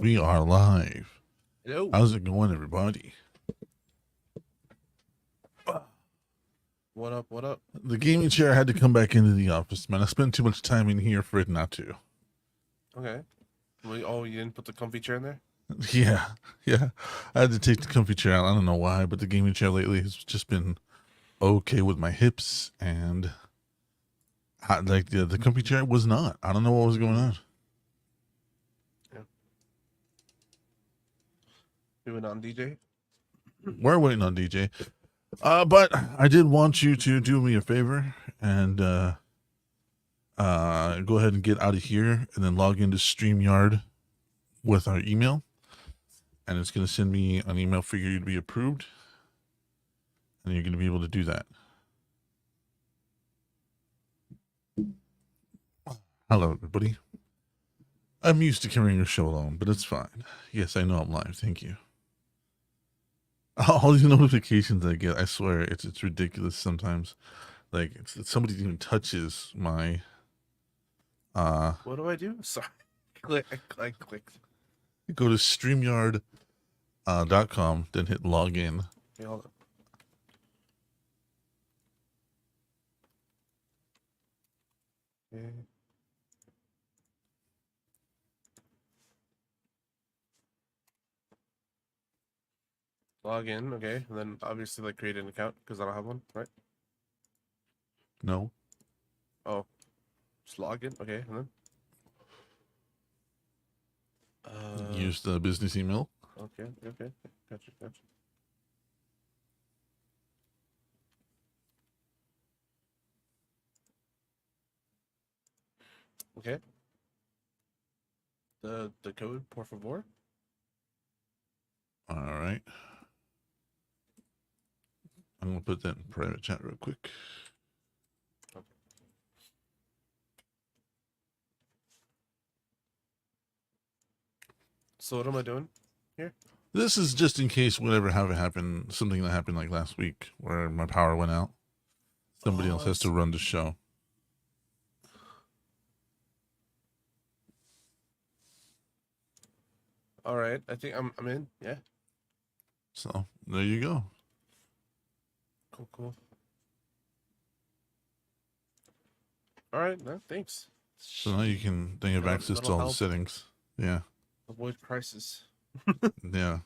We are live. Hello. How's it going, everybody? What up? What up? The gaming chair had to come back into the office, man. I spent too much time in here for it not to. Okay. Oh, you didn't put the comfy chair in there? Yeah. I had to take the comfy chair out. I don't know why, but the gaming chair lately has just been okay with my hips, and the comfy chair was not. I don't know what was going on. Yeah. You went on DJ? We're waiting on DJ. But I did want you to do me a favor and go ahead and get out of here and then log into StreamYard with our email. And it's going to send me an email for you to be approved. And you're going to be able to do that. Hello, everybody. I'm used to carrying a show alone, but it's fine. Yes, I know I'm live. Thank you. All these notifications I get, I swear, it's ridiculous sometimes. Like, somebody even touches my... What do I do? Sorry. I clicked. Go to StreamYard.com, then hit login. Okay, hold on. Okay. Log in, okay. And then obviously like create an account because I don't have one, right? No. Oh. Just log in, okay, and then Use the business email. Okay. Gotcha. Okay. The code, por favor. All right. I'm going to put that in private chat real quick. Okay. So what am I doing here? This is just in case whatever happened, something that happened like last week where my power went out. Somebody else has to run the show. All right, I think I'm in. Yeah. So there you go. Cool. All right, no, thanks. So now you have access to all the settings. Yeah. Avoid crisis. Yeah.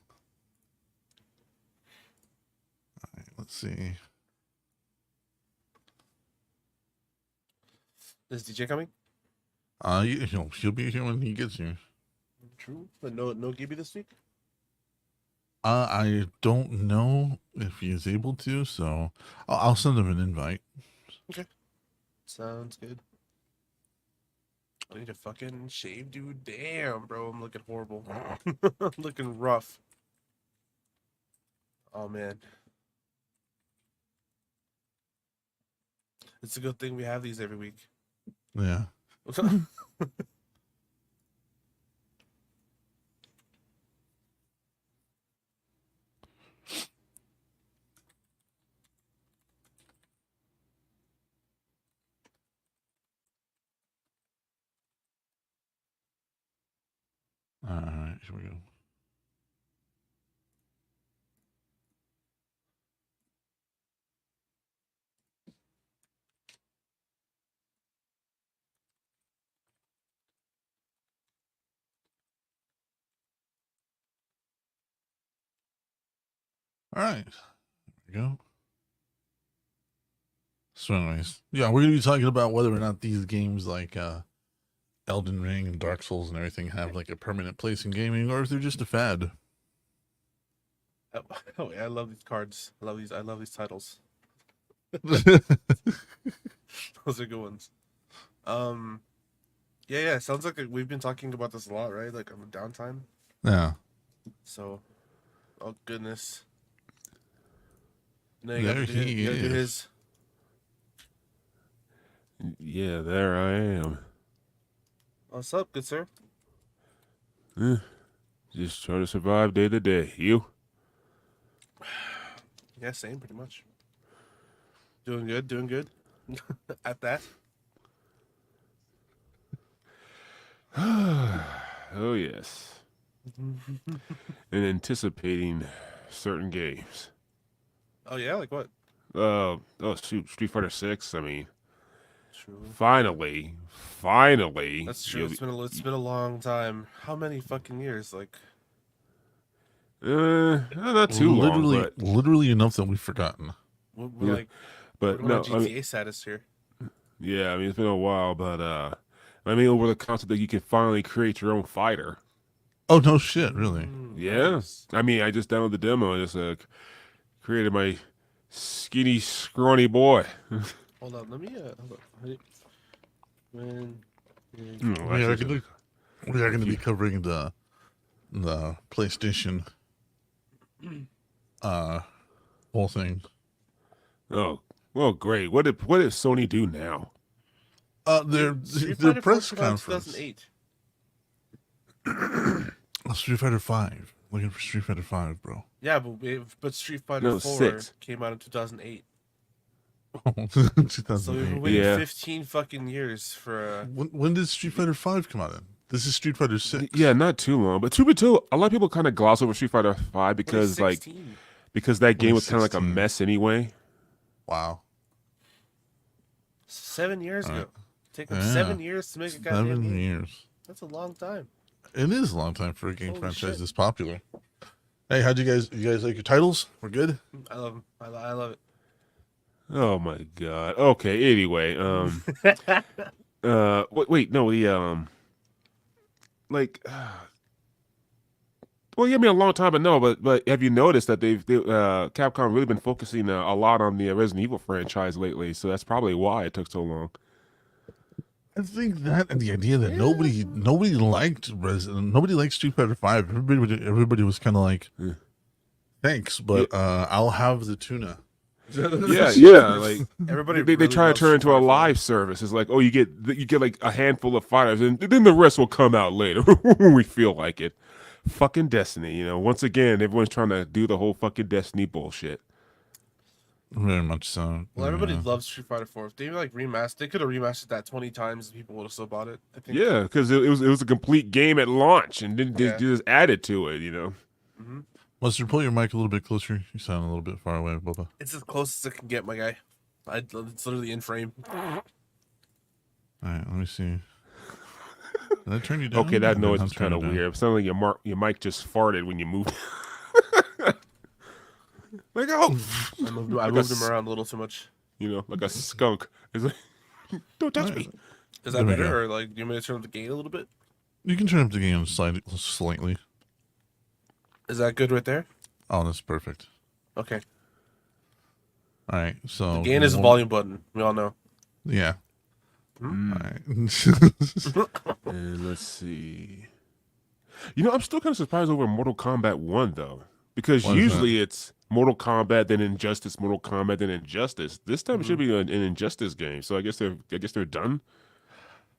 All right, let's see. Is DJ coming? He'll be here when he gets here. True, but no Gibby this week. I don't know if he is able to, so I'll send him an invite. Okay, sounds good. I need to fucking shave, dude. Damn, bro, I'm looking horrible. I'm looking rough. Oh man, it's a good thing we have these every week. Yeah. All right, here we go. All right, there we go. So anyways, yeah, we're going to be talking about whether or not these games like Elden Ring and Dark Souls and everything have like a permanent place in gaming, or if they're just a fad. Oh yeah, I love these cards. I love these titles. Those are good ones. Yeah. Sounds like we've been talking about this a lot, right? Like on the downtime. Yeah. So, oh goodness. No, There he is. Do his. Yeah, there I am. What's up, good sir? Just trying to survive day to day. You? Yeah, same, pretty much. Doing good. At that. Oh, yes. and anticipating certain games. Oh yeah, like what? Shoot, Street Fighter 6. I mean, True. finally. That's true. you'll- It's been a long time. How many fucking years? Like, Not too long, but literally enough that we've forgotten. we're Yeah. like, but we're no, on GTA status here. yeah. I mean, it's been a while, but I mean, over the concept that you can finally create your own fighter. Oh no shit, really? Yeah. Nice. I mean, I just downloaded the demo and just created my skinny, scrawny boy. Hold on, let me hold on. When We are gonna be covering the PlayStation whole thing. Oh, well, great. What did Sony do now? Their Street their Fighter press 4 came out in conference. 2008. Street Fighter 5. Looking for Street Fighter 5, bro. Yeah, but Street Fighter No, 4 6. came out in 2008. So we've 2008. been waiting Yeah. 15 fucking years for. When did Street Fighter 5 come out in? This is Street Fighter 6. Yeah, not too long. But truth be told, a lot of people kind of gloss over Street Fighter 5 because 2016. because that game was kind of like a 2016. mess anyway. Wow. 7 years ago. Alright. Take them Yeah. 7 years to make a goddamn 7 game. years. That's a long time. It is a long time for a game Holy franchise shit. this popular. Hey, you guys like your titles? We're good? I love them. I love it. Oh my god. Okay. Anyway, wait, no, the like, well, yeah, I mean, a long time, but no, but have you noticed that Capcom really been focusing a lot on the Resident Evil franchise lately? So that's probably why it took so long. I think that and the idea that nobody liked nobody liked Street Fighter 5. Everybody was kind of like, Yeah. thanks, but I'll have the tuna. Yeah, like Everybody. they really try to loves turn into a Street Fighter live service. It's like, oh, you get like a handful of fighters, and then the rest will come out later when we feel like it. Fucking Destiny, Once again, everyone's trying to do the whole fucking Destiny bullshit. Very much so. Well, everybody Yeah. loves Street Fighter 4. If they they could have remastered that 20 times and people would have still bought it. I think. Yeah, because it was a complete game at launch, and then Yeah. just added to it. Mm-hmm. Mustard, pull your mic a little bit closer. You sound a little bit far away, Bubba. It's as close as it can get, my guy. It's literally in frame. All right, let me see. Did I turn you down? Okay, that I noise did is not turn kind of you down. weird. It sounded like your mic just farted when you moved. Like, oh, I moved him around a little too much. like a skunk. It's like, don't touch me. Is There that we better, go. or like, do you want me to turn up the gain a little bit? You can turn up the game slightly. Is that good right there? Oh, that's perfect. Okay. All right, so Gain is a volume button. We all know. Yeah. Hmm? All right. And let's see. I'm still kind of surprised over Mortal Kombat 1, though. Because Why is usually it's Mortal Kombat, then Injustice, Mortal Kombat, then Injustice. This time it should be an Injustice game. So I guess they're done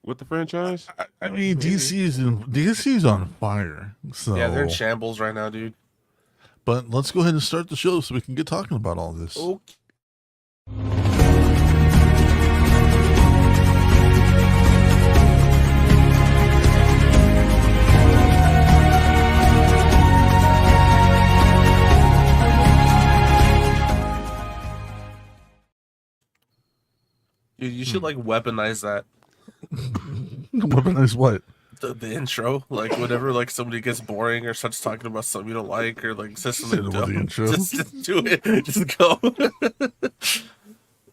with the franchise. I mean, DC's on fire. So Yeah, they're in shambles right now, dude. But let's go ahead and start the show so we can get talking about all this. Okay. You should like weaponize that. Weaponize what? The intro, like whenever like somebody gets boring or starts talking about something you don't like or like says something Say it about the dumb, intro. just do it. Just go.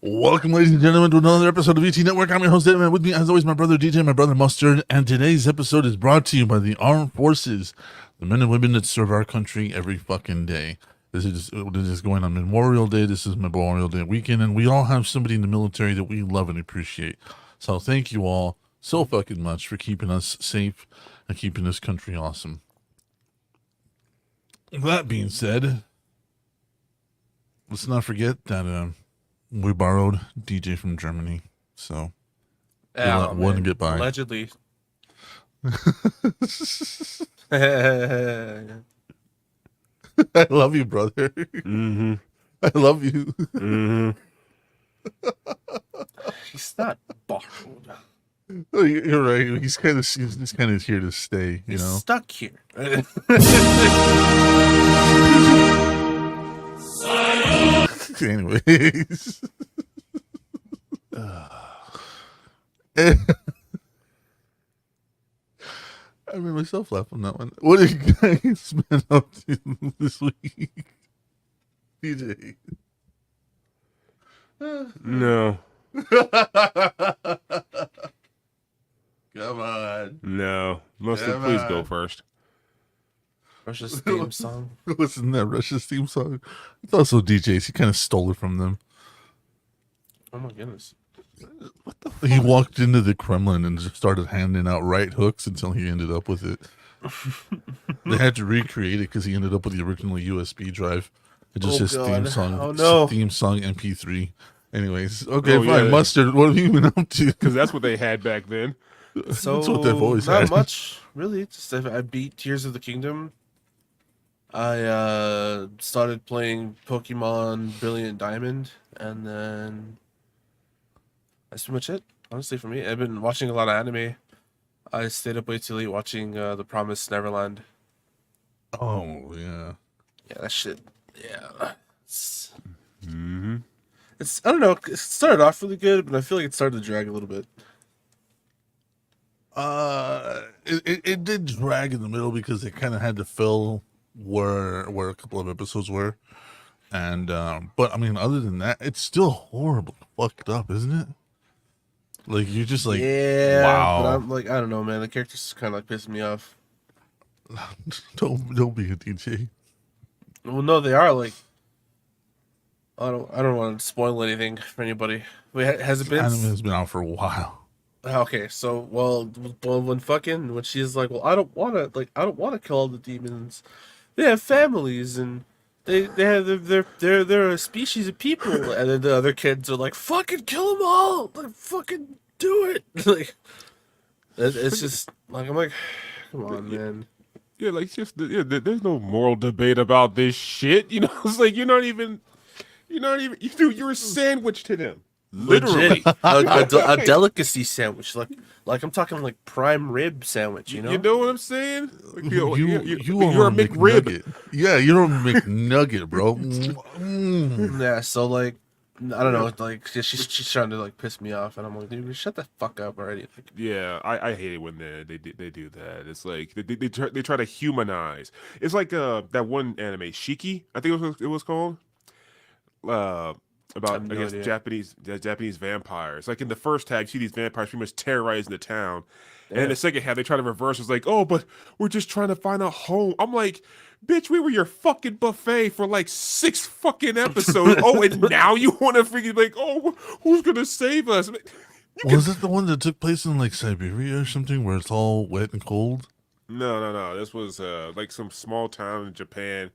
Welcome, ladies and gentlemen, to another episode of VTNetwork. I'm your host, David. With me, as always, my brother DJ, my brother Mustard. And today's episode is brought to you by the Armed Forces, the men and women that serve our country every fucking day. This is going on Memorial Day. This is Memorial Day weekend, and we all have somebody in the military that we love and appreciate. So thank you all so fucking much for keeping us safe and keeping this country awesome. That being said, let's not forget that we borrowed DJ from Germany, so Yeah, wouldn't get by. Allegedly. I love you, brother. Mm-hmm. I love you. Mm-hmm. He's not borrowed. Oh, you're right. He's kind of here to stay. You He's know. stuck here. Anyways. I made myself laugh on that one. What have you guys been up to this week? DJ. No. Come on. No. Mostly, Come please go on. first. Russia's theme song. Wasn't that Russia's theme song? It's also DJ's. He kind of stole it from them. Oh my goodness. He walked into the Kremlin and just started handing out right hooks until he ended up with it. They had to recreate it because he ended up with the original USB drive. It just says theme song. Oh no. Theme song MP3. Anyways, okay, Oh, fine. yeah. Mustard, what have you been up to? Because that's what they had back then. So That's what they've always not had. much, really. Just I beat Tears of the Kingdom. I started playing Pokemon Brilliant Diamond, and then that's pretty much it. Honestly, for me, I've been watching a lot of anime. I stayed up way too late watching The Promised Neverland. Oh, yeah. Yeah, that shit. Yeah, it's Mm-hmm. I don't know. It started off really good, but I feel like it started to drag a little bit. It did drag in the middle because it kind of had to fill where a couple of episodes were. And, but I mean, other than that, it's still horrible fucked up, isn't it? Like, you're just like, Yeah, wow. but I'm like, I don't know, man. The characters kind of like pissing me off. Don't be a DJ. Well, no, they are like. I don't want to spoil anything for anybody. Wait, has it been? Anime has been out for a while. Okay, so when she's like, well, I don't want to kill all the demons. They have families and they have they're a species of people, and then the other kids are like, fucking kill them all, like fucking do it. Like it's just like I'm like, come on, man. Yeah, like there's no moral debate about this shit. You know, it's like you're not even you're a sandwich to them. Literally. Legit. A delicacy sandwich, like I'm talking like prime rib sandwich. You know. You know what I'm saying? Like, You you're are a McRib. McNugget. Yeah, you're a McNugget, bro. Mm. Yeah, so like, I don't know, like she's trying to like piss me off, and I'm like, dude, shut the fuck up already. Like, Yeah, I hate it when they do that. It's like they try to humanize. It's like that one anime Shiki, I think it was called. About no I guess idea. Japanese vampires. Like in the first tag, you see these vampires pretty much terrorizing the town, and in the second half they try to reverse. It's like, oh, but we're just trying to find a home. I'm like, bitch, we were your fucking buffet for like 6 fucking episodes. Oh, and now you want to freaking like, oh, who's gonna save us? Was it the one that took place in like Siberia or something, where it's all wet and cold? No. This was like some small town in Japan.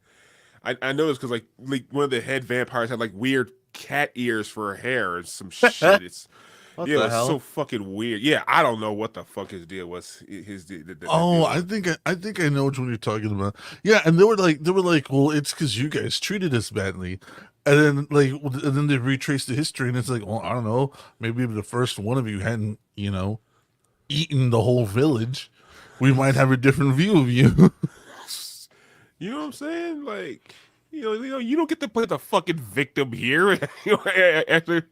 I know this because like one of the head vampires had like weird cat ears for her hair and some shit. It's what yeah, the it's hell? so fucking weird. Yeah, I don't know what the fuck his deal was. Oh, I think I know which one you're talking about. Yeah, and they were like, well, it's because you guys treated us badly, and then they retraced the history, and it's like, well, I don't know, maybe if the first one of you hadn't, eaten the whole village, we might have a different view of you. You know what I'm saying? Like, you don't get to play the fucking victim here. After,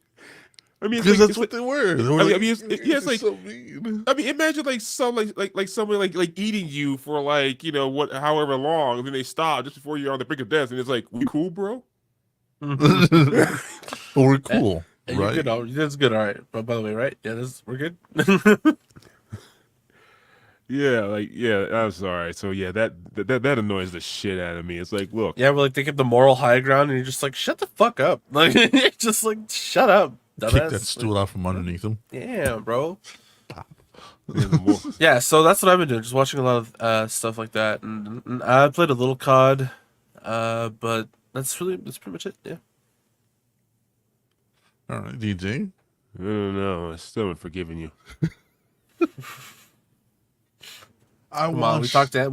I mean, Because that's what they were. They were it's like so mean. I mean, imagine like someone like eating you for like however long, and then they stop just before you're on the brink of death, and it's like, we cool, bro? But we're cool, And right? you're good. That's good. All right. But by the way, right? Yeah, we're good. Yeah, I'm sorry. So yeah, that annoys the shit out of me. It's like, look, Yeah, we're like, they get the moral high ground, and you're just like, shut the fuck up. Like, just like, shut up, Kick dumbass. that stool out from underneath them. Yeah, bro. the more- Yeah, so that's what I've been doing, just watching a lot of stuff like that, and I played a little COD, but that's pretty much it. Yeah. All right, DJ. I don't know. I still haven't forgiven you. Come on, we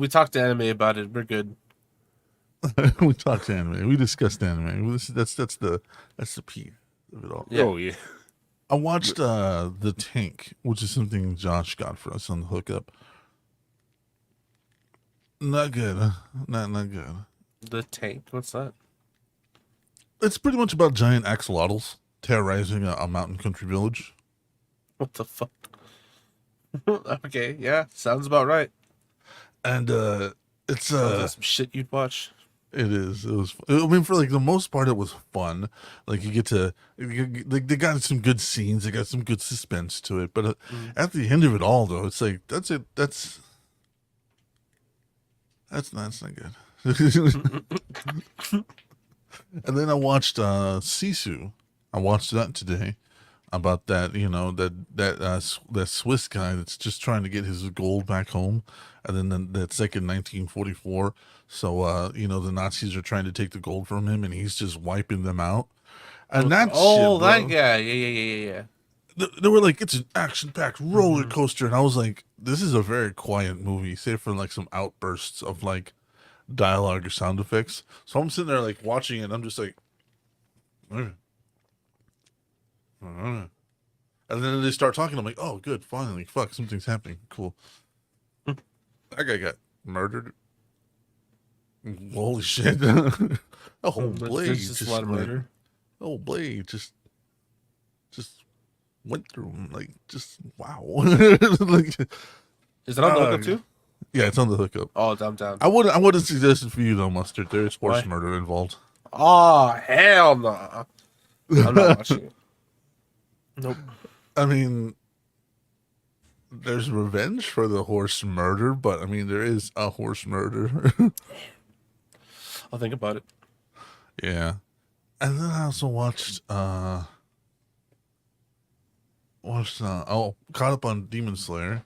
talked anime about it. We're good. We talked anime. We discussed anime. That's the P of it all. Yeah. Oh yeah. I watched The Tank, which is something Josh got for us on the hookup. Not good. Not good. The Tank. What's that? It's pretty much about giant axolotls terrorizing a mountain country village. What the fuck? Okay, yeah, sounds about right. And it's Sounds like some shit you'd watch. it is. It was. I mean, for like the most part, it was fun. Like you get to, like they got some good scenes. They got some good suspense to it. But at the end of it all, though, it's like that's it. That's not good. And then I watched Sisu. I watched that today about that, that Swiss guy that's just trying to get his gold back home, and then that's like in 1944. So the Nazis are trying to take the gold from him, and he's just wiping them out. And that that guy, yeah. They were like, it's an action-packed roller coaster, and I was like, this is a very quiet movie, save for like some outbursts of like dialogue or sound effects. So I'm sitting there like watching it, and I'm just like, and then they start talking. I'm like, oh, good, finally, fuck, something's happening, cool. That guy got murdered. Holy shit! A whole blade There's just a lot of murder. The whole blade just went through him, like, just wow. Like, Is it on the hookup too? yeah, it's on the hookup. Oh, I'm down. I wouldn't suggest it for you though, Mustard. There's horse Why? murder involved. Oh, hell no. I'm not watching it. Nope. I mean, there's revenge for the horse murder, but I mean, there is a horse murder. I'll think about it. Yeah. And then I also watched caught up on Demon Slayer.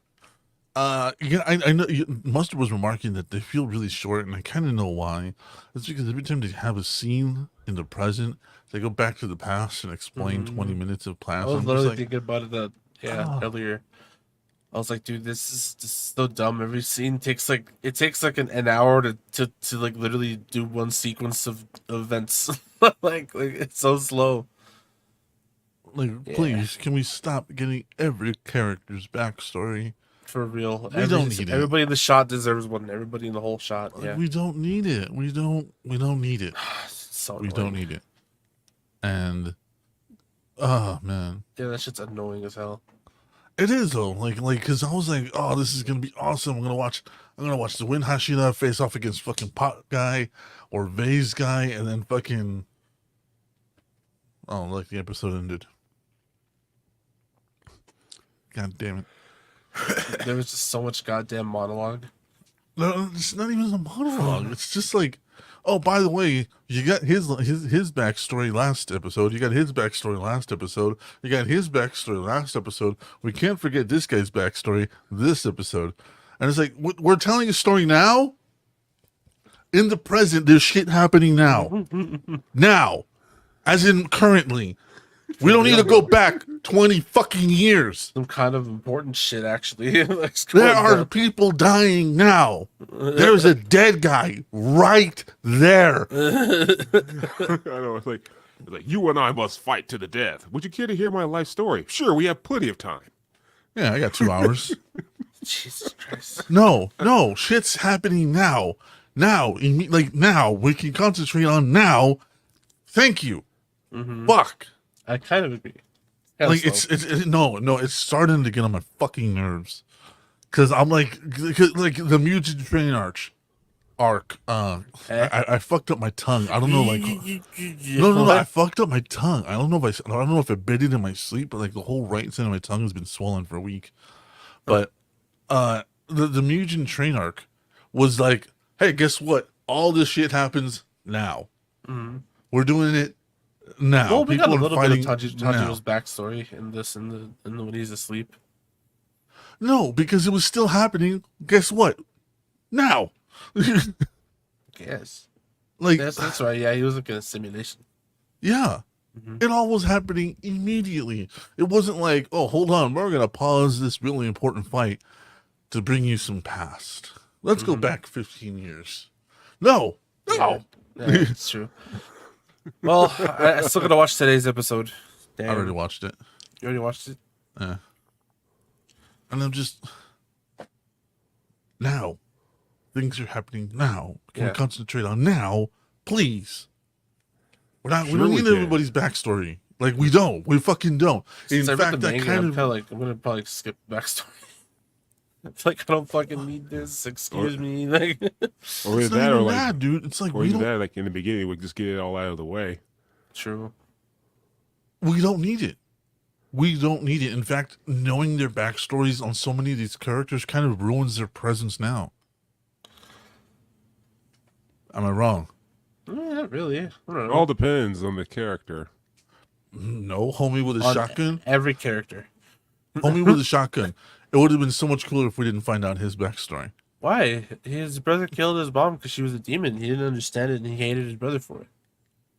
Yeah, I know Mustard was remarking that they feel really short, and I kind of know why. It's because every time they have a scene in the present, they go back to the past and explain 20 minutes of past. I was I'm literally just like, thinking about it earlier. I was like, dude, this is so dumb. Every scene takes like an hour to like literally do one sequence of events. like it's so slow. please, can we stop getting every character's backstory? For real. We don't need it. Everybody in the shot deserves one. Everybody in the whole shot. Yeah. We don't need it. We don't need it. So We annoying. don't need it. And oh man, Yeah, that shit's annoying as hell. it is though. Like, because I was like, oh, this is gonna be awesome. I'm gonna watch the Win Hashira face off against fucking Pot guy or Vase guy, and then fucking like the episode ended. God damn it. There was just so much goddamn monologue. No, it's not even a monologue. It's just like, oh, by the way, you got his backstory last episode. You got his backstory last episode. You got his backstory last episode. We can't forget this guy's backstory this episode. And it's like, we're telling a story now? In the present, there's shit happening now. Now. As in currently. We don't need to go back 20 fucking years. Some kind of important shit, actually. There are people dying now. There's a dead guy right there. I know, it's like you and I must fight to the death. Would you care to hear my life story? Sure, we have plenty of time. Yeah, I got 2 hours. Jesus Christ. No, shit's happening now. Now, now. We can concentrate on now. Thank you. Fuck. I kind of agree. Like it's starting to get on my fucking nerves. Cause I'm like the mutant train arc. I fucked up my tongue. I don't know, like no. I fucked up my tongue. I don't know if I bit it in my sleep, but like the whole right side of my tongue has been swollen for a week. But the mutant train arc was like, hey, guess what? All this shit happens now. We're doing it now. Well, we got a People are little bit of fighting Tanjiro's backstory in this, in the when he's asleep. No, because it was still happening. Guess what? Now. Yes. Like That's right. Yeah, he was looking at a simulation. yeah. It all was happening immediately. It wasn't like, oh, hold on, we're gonna pause this really important fight to bring you some past. Let's go back 15 years. No. Yeah, it's true. Well, I still gotta watch today's episode. Damn. I already watched it. You already watched it? Yeah. And I'm just now. Things are happening now. Can we Yeah. concentrate on now, please? We Sure don't we need can. everybody's backstory. Like we don't. We fucking don't. Since In I read fact, the that manga, kind I'm of kind of like I'm gonna probably skip the backstory. It's like I don't fucking need this. Excuse me. Like, Or it's either not that, or even like, that, dude. It's like or we either don't. that, like in the beginning, we just get it all out of the way. true. We don't need it. We don't need it. In fact, knowing their backstories on so many of these characters kind of ruins their presence now. Am I wrong? Not really. I don't It know. all depends on the character. No, homie with a On shotgun. every character. Homie with a shotgun. It would have been so much cooler if we didn't find out his backstory. Why? His brother killed his mom because she was a demon. He didn't understand it, and he hated his brother for it.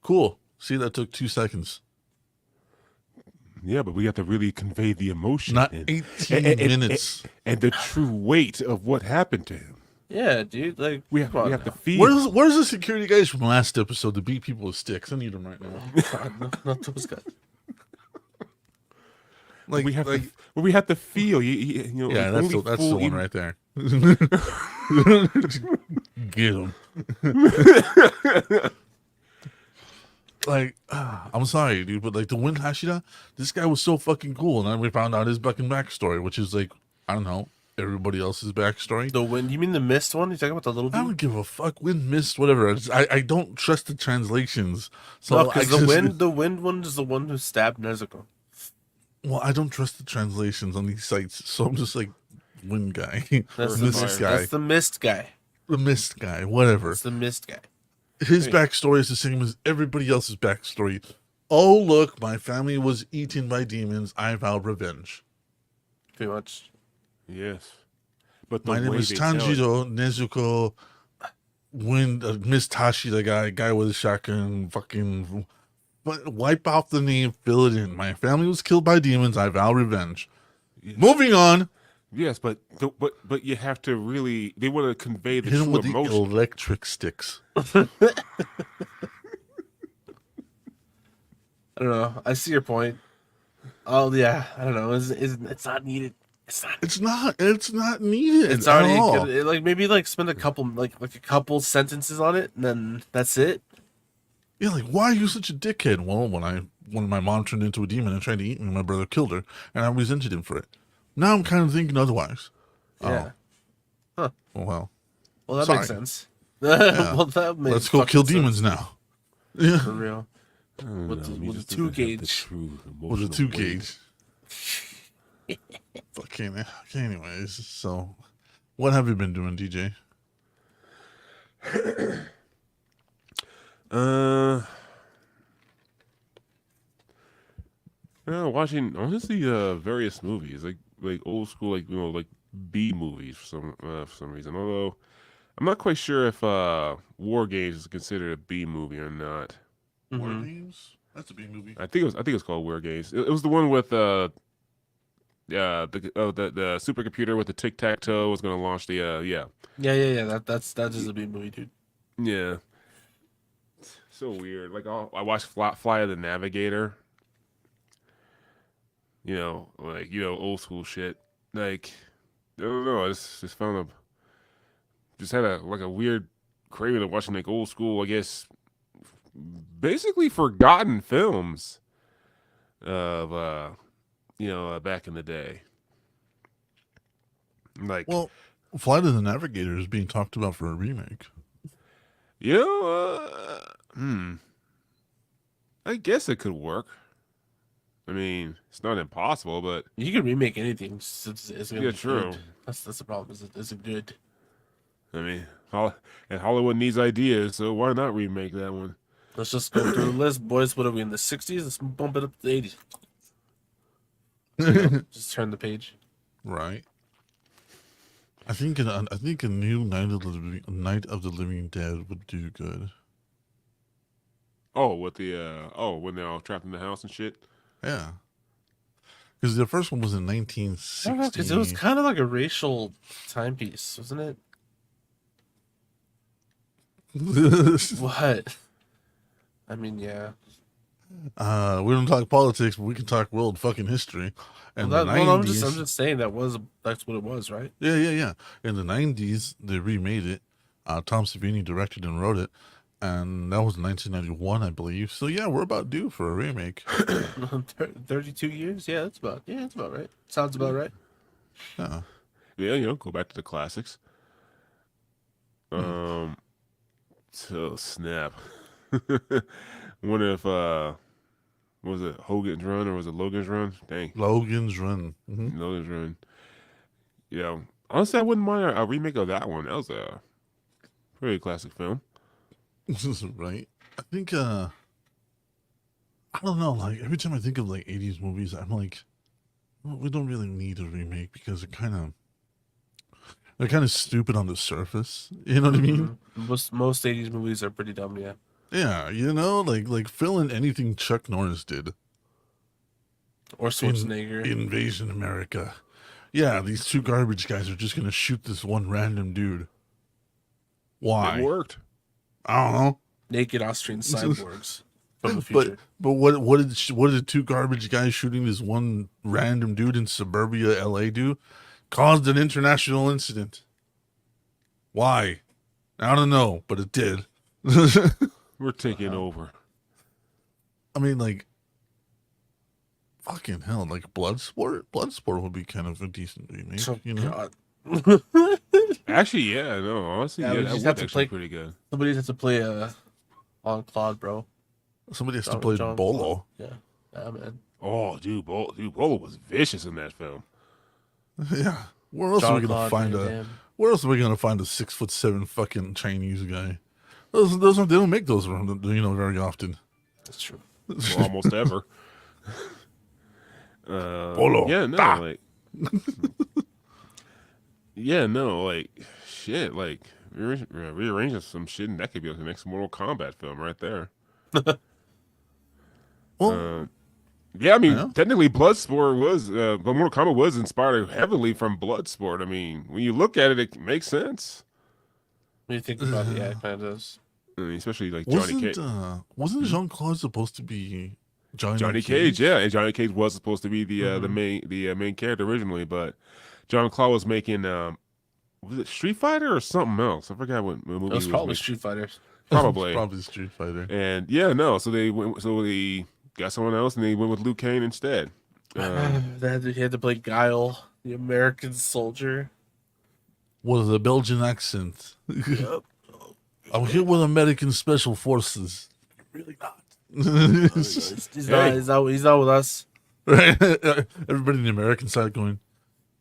Cool. See, that took 2 seconds. Yeah, but we have to really convey the emotion. Not and, 18 minutes. and the true weight of what happened to him. Yeah, dude. Like, We have, come on we have to now. feel. Where's the security guys from last episode to beat people with sticks? I need them right now. God, not those guys. Like we have like, to. We have to feel. You know. yeah, only that's the fool one in- right there. Get him. Like, I'm sorry, dude, but like the Wind Hashira, this guy was so fucking cool, and then we found out his fucking backstory, which is like, I don't know, everybody else's backstory. The wind. You mean the mist one? You talking about the little I dude? don't give a fuck. Wind, mist, whatever. I don't trust the translations. So No, I because just- the wind one is the one who stabbed Nezuko. Well, I don't trust the translations on these sites, so I'm just like, wind guy, That's Earth the mist mist. guy, That's the mist guy. the mist guy, whatever. That's the mist guy. His Hey. backstory is the same as everybody else's backstory. Oh, look, my family was eaten by demons. I vow revenge. Pretty much. Yes. But the My name way is they tell it- Tanjiro Nezuko. Wind, Miss Tashi, the guy with a shotgun, fucking. But wipe out the name, fill it in. My family was killed by demons. I vow revenge. Moving on. Yes, but you have to really. They want to convey the Hit him true with the emotion. electric sticks. I don't know. I see your point. Oh yeah, I don't know. It's not needed. It's not. It's not needed. It's at already all. good. Like maybe like spend a couple like a couple sentences on it, and then that's it. Yeah, like why are you such a dickhead? Well, when my mom turned into a demon and tried to eat me, my brother killed her, and I resented him for it. Now I'm kind of thinking otherwise. Yeah. Oh, well. Well, that Sorry. makes sense. Well, that makes Let's go fucking kill sense, demons now. Yeah, for real. I don't With know, the- he with just the doesn't 2 have the gauge. true with a emotional 2 weight. gauge. Fucking. Anyways, so what have you been doing, DJ? Watching honestly various movies like old school like B movies for some reason. Although I'm not quite sure if War Games is considered a B movie or not. War Mhm. Games? That's a big movie. I think it was called War Games. It was the one with the supercomputer with the tic tac toe was gonna launch the Yeah. That is a big movie, dude. yeah. So weird. Like I watched Fly of the Navigator. Old school shit. Like I don't know. I just found just had a weird craving of watching like old school. I guess basically forgotten films of back in the day. Like Well, Flight of the Navigator is being talked about for a remake. I guess it could work. I mean, it's not impossible, but You can remake anything. It's gonna yeah, be true. good. That's the problem. Is it good? I mean, and Hollywood needs ideas, so why not remake that one? Let's just go through the list, boys. What are we in the 60s? Let's bump it up to the 80s. Just turn the page. Right. I think a new Night of the Living Dead would do good. Oh, with the when they're all trapped in the house and shit. Yeah. Because the first one was in I don't know, 1960. because it was kind of like a racial timepiece, wasn't it? What? I mean, yeah. We don't talk politics, but we can talk world fucking history. And Well, the I'm 90s, just saying that's what it was, right? yeah. In the 90s, they remade it. Tom Savini directed and wrote it, and that was 1991, I believe. So yeah, we're about due for a remake. 32 years? Yeah, that's about right. Sounds about right. Yeah. Yeah, go back to the classics. So snap. Wonder if was it Hogan's Run or was it Logan's Run? Dang, Logan's Run. Logan's Run. Yeah, honestly, I wouldn't mind a remake of that one. That was a pretty classic film. Right. I think I don't know, like every time I think of like 80s movies, I'm like, well, we don't really need a remake because they're kind of stupid on the surface. You know what I mean? Most 80s movies are pretty dumb, yeah. Yeah, like fill in anything Chuck Norris did. Or Schwarzenegger. Invasion America. Yeah, these two garbage guys are just gonna shoot this one random dude. Why? It worked. I don't know. Naked Austrian cyborgs from the future. But what did two garbage guys shooting this one random dude in suburbia LA do? Caused an international incident. Why? I don't know, but it did. We're taking over. I mean, like, fucking hell, like Bloodsport. Bloodsport would be kind of a decent remake, Oh, you know? God. Actually, yeah, no, honestly, Yeah, yeah, we that just was have to actually play- pretty good. Somebody has to play on Claude, bro. Somebody has to play John Bolo. Claude. Yeah, man. Oh, dude, Bolo was vicious in that film. Yeah. Where else are we gonna Jean-Claude find Van a? Damme. Where else are we gonna find a 6'7" fucking Chinese guy? Those they don't make those around, very often. That's true. Well, almost ever. Bolo. Yeah, no, Ah! like, yeah, no, like, shit, like, rearranging some shit, and that could be like the next Mortal Kombat film right there. Well, Yeah, I mean, Yeah. technically, Bloodsport was, but Mortal Kombat was inspired heavily from Bloodsport. I mean, when you look at it, it makes sense. What do you think about the kind of does? I mean, especially like Johnny Cage. wasn't Jean Claude supposed to be Johnny Cage, yeah, and Johnny Cage was supposed to be the main character originally, but John Claude was making was it Street Fighter or something else? I forgot what movie It was he probably making. Street Fighters. Probably. Probably Street Fighter. And yeah, no, so they got someone else and they went with Liu Kang instead. He had to play Guile, the American soldier. With a Belgian accent. Yep. I'm here with American Special Forces. Really not. Right? He's not with us. Everybody in the American side going,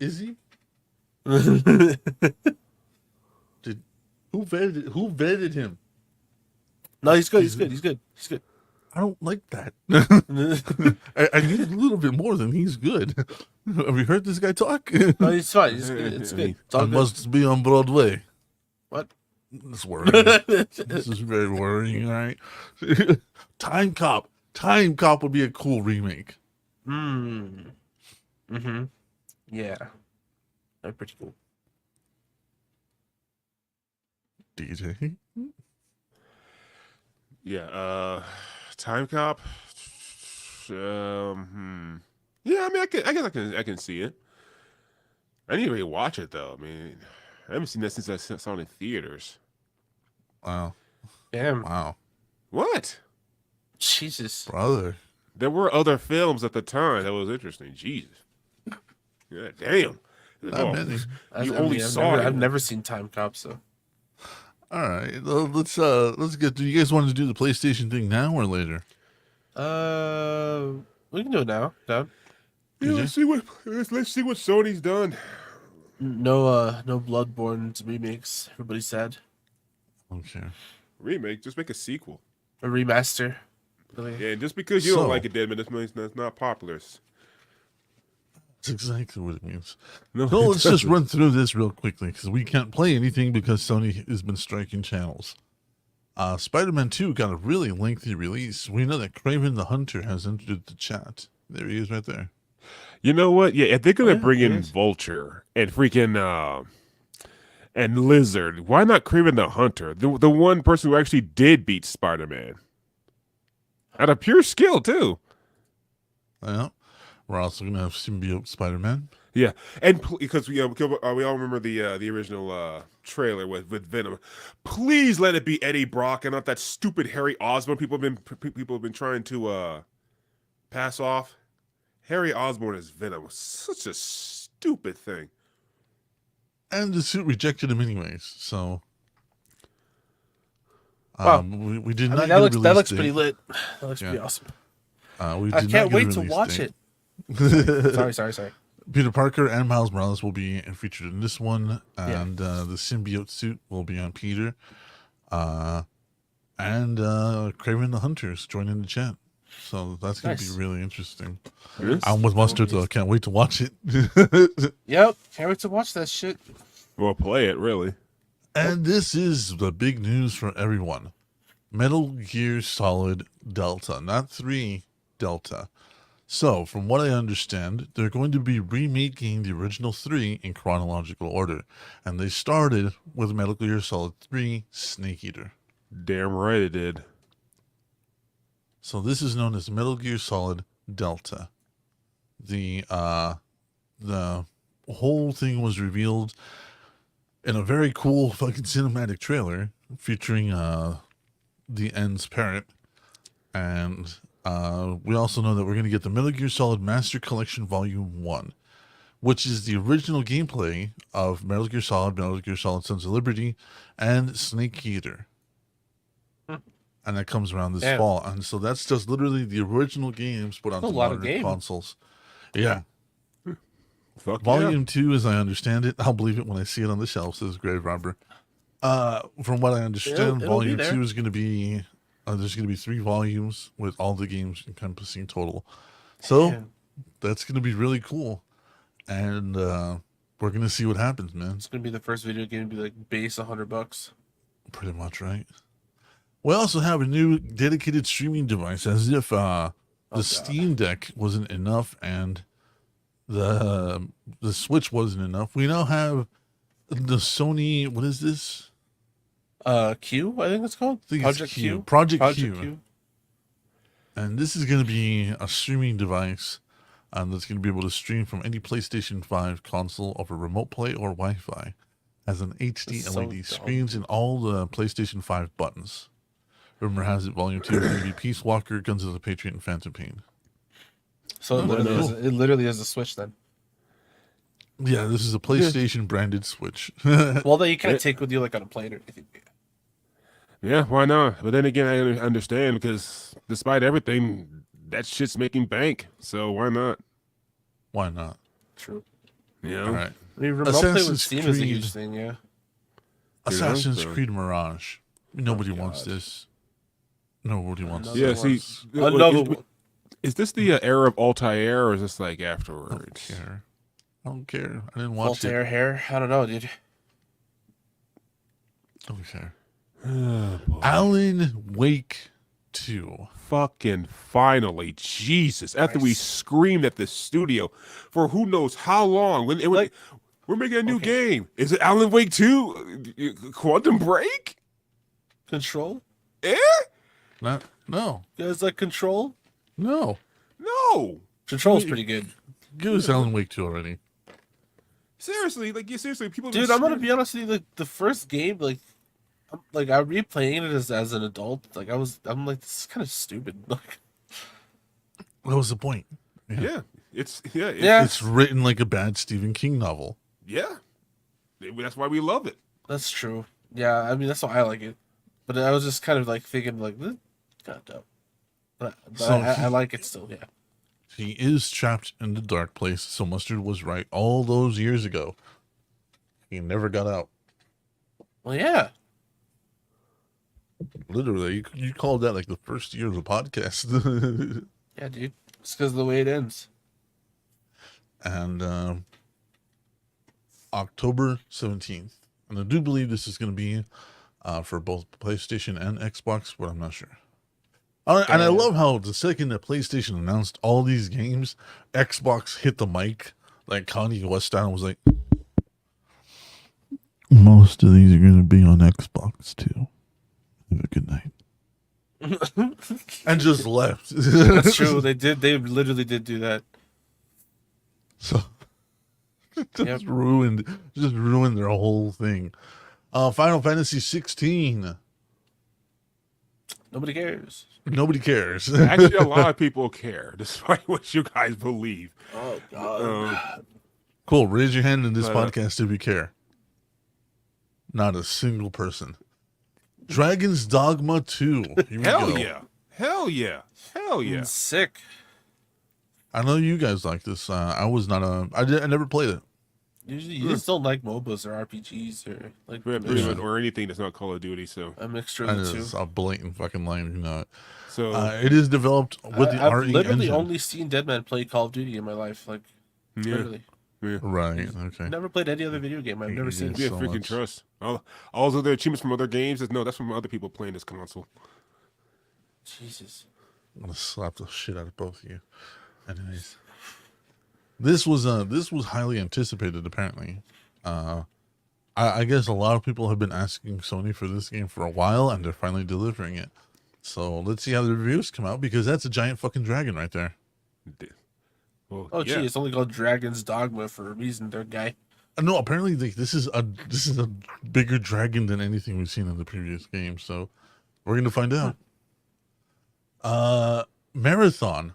is he? Who vetted him? No, he's good. He's good. I don't like that. I need a little bit more than he's good. Have you heard this guy talk? No, he's fine. He's good. It's good. It's all I good. must be on Broadway. What? This is worrying. This is very worrying, all right? Time Cop. Time Cop would be a cool remake. Mm-hmm. Yeah. They're pretty cool. DJ. Yeah, Time Cop. Yeah, I mean, I guess I can see it. I need to rewatch it though. I mean, I haven't seen that since I saw it in theaters. Wow. Damn. Wow. What? Jesus. Brother. There were other films at the time that was interesting. Jesus. Yeah, damn. Not many. I've never seen Time Cop, so. All right. Let's get. Do you guys want to do the PlayStation thing now or later? We can do it now. Down. Yeah, let's see what Sony's done. No Bloodborne remakes. Everybody's sad. Okay. Remake, just make a sequel. A remaster. Yeah, just because you don't So- like it, Deadman, that means that's not popular. That's exactly what it means. No, So it let's just doesn't. run through this real quickly because we can't play anything because Sony has been striking channels. Spider-Man 2 got a really lengthy release. We know that Craven the Hunter has entered the chat. There he is right there. You know what? Yeah, if they're gonna Yeah, bring in yes. Vulture and freaking and Lizard, why not Kraven the Hunter? The one person who actually did beat Spider-Man. Out of pure skill too. Yeah. We're also gonna have symbiote Spider-Man. Yeah, and because we all remember the original trailer with Venom. Please let it be Eddie Brock and not that stupid Harry Osborn people have been trying to pass off. Harry Osborn as Venom was such a stupid thing. And the suit rejected him anyways, so Wow. we did I not mean, get a that release looks date. pretty lit. That looks Yeah. pretty awesome. We I did can't not get a wait to release watch date. it. Sorry. Peter Parker and Miles Morales will be featured in this one, and the symbiote suit will be on Peter. And Kraven the Hunter's joining the chat. So that's going to Nice. be really interesting. Yes. I'm with Mustard, though. I can't wait to watch it. Yep, can't wait to watch that shit. Well, play it really. And this is the big news for everyone. Metal Gear Solid Delta, not 3 Delta. So, from what I understand, they're going to be remaking the original 3 in chronological order. And they started with Metal Gear Solid 3 Snake Eater. Damn right it did. So this is known as Metal Gear Solid Delta. The whole thing was revealed in a very cool fucking cinematic trailer featuring the End's parrot. And we also know that we're going to get the Metal Gear Solid Master Collection Volume 1, which is the original gameplay of Metal Gear Solid Sons of Liberty, and Snake Eater. And that comes around this fall. And so that's just literally the original games put onto modern consoles. Yeah. Fuck Volume 2, as I understand it, I'll believe it when I see it on the shelf, says Graverobber. From what I understand, It'll Volume be 2 is going to be, there's going to be 3 volumes with all the games encompassing total. So that's going to be really cool. And we're going to see what happens, man. It's gonna be the first video game to be like base $100. Pretty much, right? We also have a new dedicated streaming device, as if the Steam Deck wasn't enough and the Switch wasn't enough. We now have the Sony. What is this? Q, I think it's called. I think Project it's Q. Project Q. And this is going to be a streaming device that's going to be able to stream from any PlayStation 5 console over remote play or Wi-Fi. Has an HD That's LED so screens and all the PlayStation 5 buttons. Rumor has it Volume 2 is going to be Peace Walker, Guns of the Patriot, and Phantom Pain. So it literally is a Switch then. Yeah, this is a PlayStation branded Switch. Well, that you can't take with you like on a plane or anything. Yeah, why not? But then again, I understand because despite everything, that shit's making bank. So why not? Why not? True. Yeah. All right. I mean, remote play with Assassin's Steam is a Creed. huge thing, yeah. Assassin's so- Creed Mirage. Nobody God. wants this. Nobody wants Another this. Yeah, see, Another one. is this the era of Altair or is this like I don't afterwards? care. I don't care. I didn't watch Voltaire it. hair. I don't know, dude. I don't care. Oh, boy. Alan Wake 2. Fucking finally, Jesus! After we Nice. screamed at the studio for who knows how long, we're making a new game. Is it Alan Wake 2? Quantum Break? Control? Eh? No. You guys like Control? No. No. Control's pretty good. Give us Alan Wake 2 already. Seriously, seriously, people. Dude, I'm gonna be honest with you, like the first game, like I'm replaying it as an adult. Like I'm like, this is kind of stupid. Like, What was the point? Yeah, Yeah. It's written like a bad Stephen King novel. yeah. That's why we love it. that's true. Yeah, I mean that's why I like it. But I was just kind of like thinking like, this kind of dumb. But So I like it still. Yeah. He is trapped in the dark place, so Mustard was right all those years ago. He never got out. Well, yeah. Literally, you called that like the first year of the podcast. Yeah, dude. It's because of the way it ends. And October 17th. And I do believe this is going to be for both PlayStation and Xbox, but I'm not sure. And I love how the second that PlayStation announced all these games, Xbox hit the mic like Kanye West style and was like, most of these are going to be on Xbox too. Have a good night. and just left. That's true. They did. They literally did do that. So Yep. ruined their whole thing. Final Fantasy 16. Nobody cares. Nobody cares. Actually, a lot of people care, despite what you guys believe. Oh God. Cool. Raise your hand in this But, podcast if you care. Not a single person. Dragon's Dogma 2. Here we Hell go. yeah. Hell yeah. Hell yeah. Sick. I know you guys like this. I was not I never played it. Usually, you just don't like MOBAs or RPGs or like Yeah, pretty much, or anything that's not Call of Duty. So, a mixture That of the two. is a blatant fucking line, you know it. so It is developed with the I've RE literally engine. only seen Deadman play Call of Duty in my life. Like, yeah, literally. yeah. Right, okay. Never played any other video game. I've never seen it. Yeah, so freaking much. trust. All those other achievements from other games, that's from other people playing this console. Jesus. I'm gonna slap the shit out of both of you. Anyways. This was highly anticipated apparently. I guess a lot of people have been asking Sony for this game for a while, and they're finally delivering it. So let's see how the reviews come out, because that's a giant fucking dragon right there. Well, Oh, yeah. gee, it's only called Dragon's Dogma for a reason, there, guy. No, apparently this is a bigger dragon than anything we've seen in the previous game. So we're gonna find out. Marathon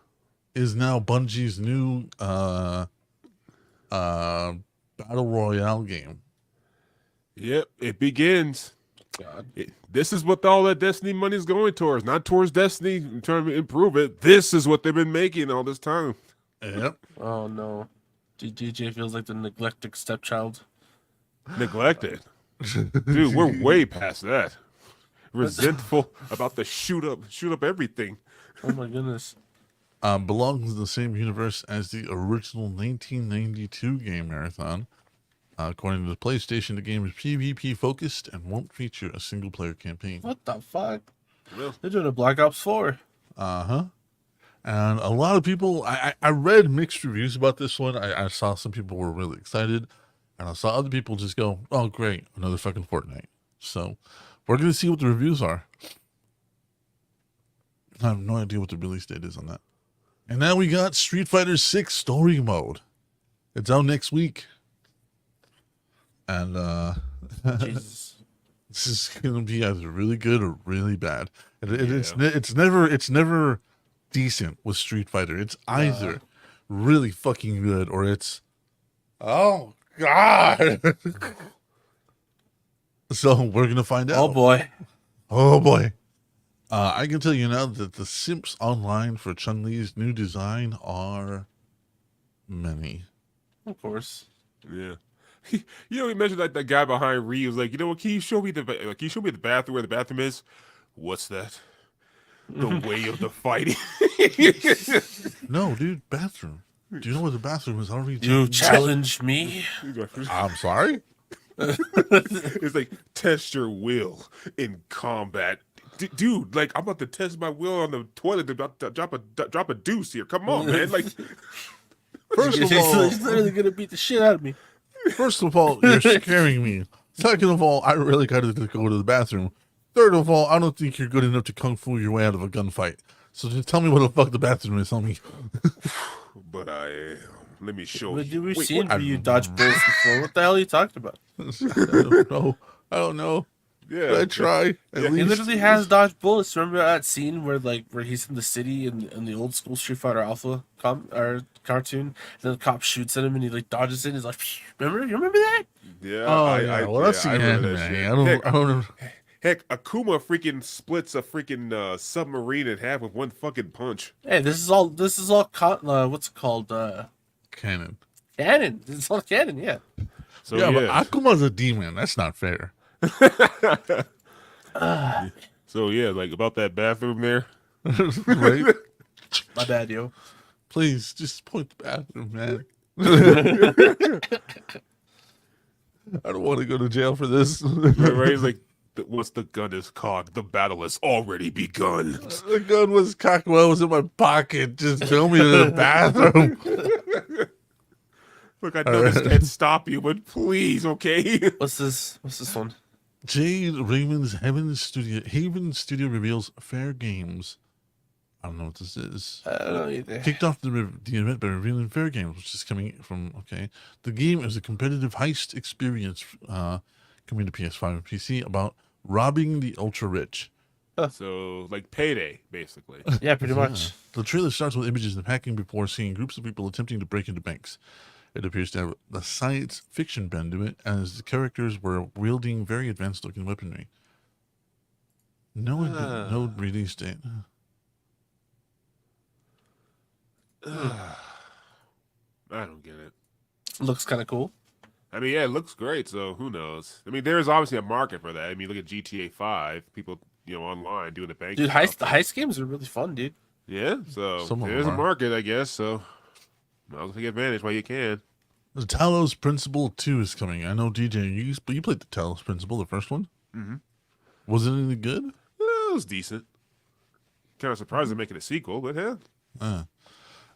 is now Bungie's new battle royale game. Yep, it begins. God. This is what all that Destiny money is going towards, not towards Destiny trying to improve it. This is what they've been making all this time. Yep. Oh, no. DJ feels like the neglected stepchild. Neglected. Dude, we're way past that. Resentful about the shoot up everything. Oh, my goodness. Belongs in the same universe as the original 1992 game Marathon. According to the PlayStation, the game is PvP focused and won't feature a single player campaign. What the fuck? Well, They're doing a Black Ops 4. Uh-huh. And a lot of people, I read mixed reviews about this one. I saw some people were really excited, and I saw other people just go, oh, great, another fucking Fortnite. So we're going to see what the reviews are. I have no idea what the release date is on that. And now we got Street Fighter 6 Story Mode. It's out next week. And Jesus. this is going to be either really good or really bad. It's never decent with Street Fighter. It's either really fucking good or it's, oh god. So we're gonna find out. Oh, boy. Oh boy. I can tell you now that the simps online for Chun-Li's new design are many. Of course. yeah. You know, he mentioned like that guy behind Ree was like, you know what? Can you show me the bathroom where the bathroom is? What's that? The way of the fighting. No, dude, bathroom. Do you know where the bathroom is? Already. You challenge me? I'm sorry. It's like test your will in combat. Dude, like I'm about to test my will on the toilet to drop a deuce here. Come on, man. Like First of all, He's literally going to beat the shit out of me. you're scaring me. Second of all, I really got to go to the bathroom. Third of all, I don't think you're good enough to kung fu your way out of a gunfight. So just tell me what the fuck the bathroom is, homie. but I am. Let me show But you. we've Wait, seen what? you dodge bullets before. What the hell are you talking about? I don't know. Yeah. I try. At He least. literally has dodged bullets. Remember that scene where he's in the city in the old school Street Fighter Alpha cartoon, and then the cop shoots at him and he like dodges it. And he's like, remember? You remember that? Yeah. Oh, yeah. Well, that's the I remember anime. that shit. I don't know. Heck, Akuma freaking splits a freaking submarine in half with one fucking punch. Hey, this is all what's it called? Canon. Canon. This is all canon. Yeah. So Yeah, but Akuma's a demon. That's not fair. So yeah, like about that bathroom there. Right? My bad, yo. Please, just point the bathroom, man. I don't want to go to jail for this. Right? He's like, once the gun is cocked, the battle has already begun. The gun was cocked while it was in my pocket. Just tell me to the bathroom. Look, I know this can't stop you, but please, okay? What's this one? Jade Raymond's Haven Studio reveals Fair Games. I don't know what this is. I don't know either. Kicked off the event by revealing Fair Games, which is coming from, okay. The game is a competitive heist experience coming to PS5 and PC about robbing the ultra-rich. So, like Payday, basically. Yeah, pretty much. The trailer starts with images and hacking before seeing groups of people attempting to break into banks. It appears to have a science fiction bend to it, as the characters were wielding very advanced-looking weaponry. No release date. I don't get it. Looks kind of cool. I mean, yeah, it looks great. So who knows? I mean, there is obviously a market for that. I mean, look at GTA 5. People, online doing the bank. Dude, stuff. heist games are really fun, dude. Yeah, so Some of there's a them are. market, I guess. So might as well take advantage while you can. The Talos Principle 2 is coming. I know, DJ, you played the Talos Principle, the first one. Mm-hmm. Was it any good? It was decent. Kind of surprised they're making a sequel, but yeah.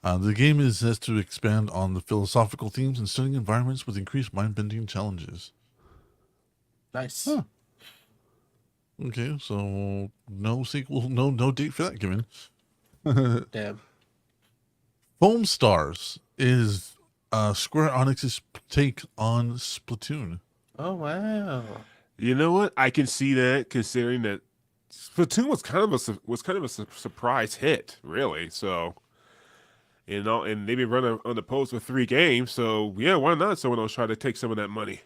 The game is set to expand on the philosophical themes and stunning environments with increased mind-bending challenges. Nice. Huh. Okay, so no sequel, no date for that given. Damn. Foam Stars is Square Enix's take on Splatoon. Oh, wow. You know what? I can see that, considering that Splatoon was kind of a surprise hit, really. So, and they've been running on the post with 3 games. So yeah, why not? Someone else try to take some of that money.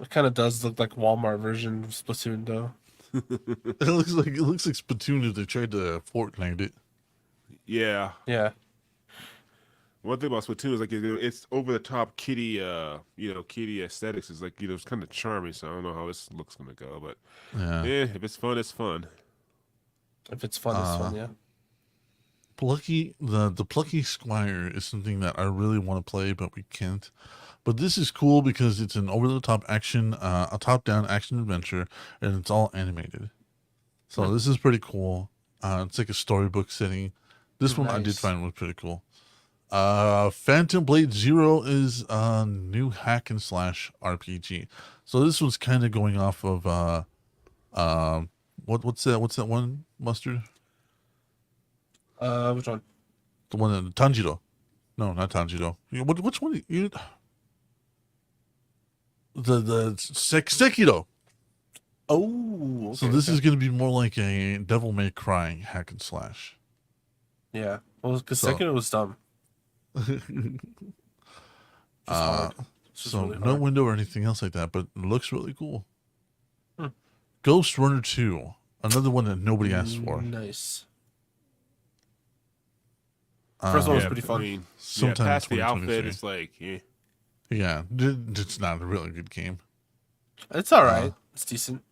It kind of does look like Walmart version of Splatoon, though. It looks like Splatoon if they tried to Fortnite it. Yeah. Yeah. One thing about Splatoon is like it's over the top kitty, kitty aesthetics is like it's kind of charming. So I don't know how this looks gonna go, but Yeah. if it's fun, it's fun. If it's fun, it's fun, yeah. The Plucky Squire is something that I really want to play, but we can't. But this is cool because it's an over-the-top action, a top-down action adventure, and it's all animated. So this is pretty cool. It's like a storybook setting. This one I did Nice. find was pretty cool. Phantom Blade Zero is a new hack and slash RPG. So this one's kind of going off of what's that one, Mustard? Which one? The one in Tanjiro. No, not Tanjiro. Which one? The Sekiro. Oh, okay, So this okay. is going to be more like a Devil May Cry hack and slash. Yeah. Well, because So- Sekiro was dumb. Just hard. It's just So really no hard. window or anything else like that, but it looks really cool. Hmm. Ghost Runner 2, another one that nobody asked for. Nice. First one was pretty fun. I mean, Sometime in past the outfit, 2023. it's like, Yeah, it's not a really good game. It's all right. It's decent.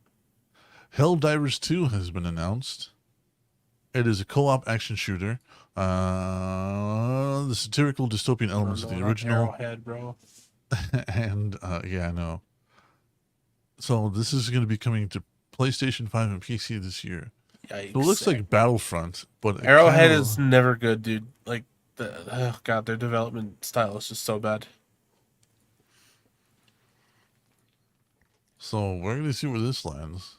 Helldivers 2 has been announced. It is a co-op action shooter. The satirical dystopian elements of the original. Arrowhead, bro. And yeah, I know. So this is going to be coming to PlayStation 5 and PC this year. Yikes. So it looks like Battlefront, but it Arrowhead kinda- is never good, dude. Like, God, their development style is just so bad. So we're going to see where this lands.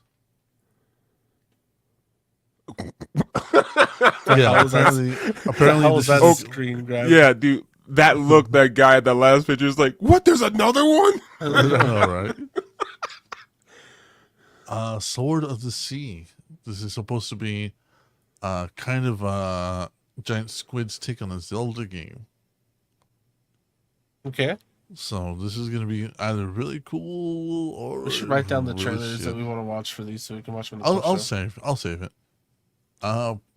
hell was that? apparently How was this that is screen grab? yeah, dude. That look, that guy at that last picture is like, what? There's another one? all right. Sword of the Sea. This is supposed to be kind of giant squids take on a Zelda game. Okay. So this is going to be either really cool or We should write down the really trailers shit. that we want to watch for these so we can watch them. I'll save it.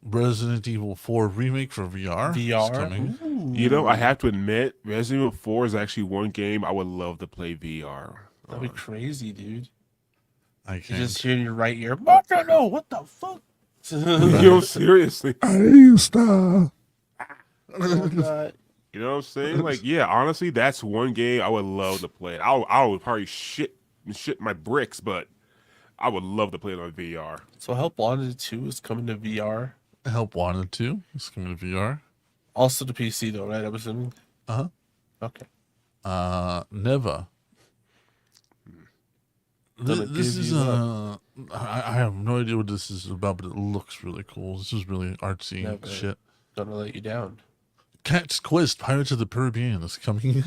Resident Evil 4 remake for VR. is VR. coming. Ooh. You know, I have to admit, Resident Evil 4 is actually one game I would love to play VR. That'd be crazy, dude. I You can't. just hear in your right ear. No, what the fuck? Yo, seriously. Stop. You know what I'm saying? Like, yeah, honestly, that's one game I would love to play. I would probably shit my bricks, but I would love to play it on VR. So Help Wanted 2 is coming to VR. Help Wanted 2 is coming to VR. Also to PC though, right? I'm assuming. Uh-huh. Okay. Neva. gonna This give is you up. I have no idea what this is about, but it looks really cool. This is really artsy Never shit. gonna let you down. Cat's Quest Pirates of the Caribbean is coming.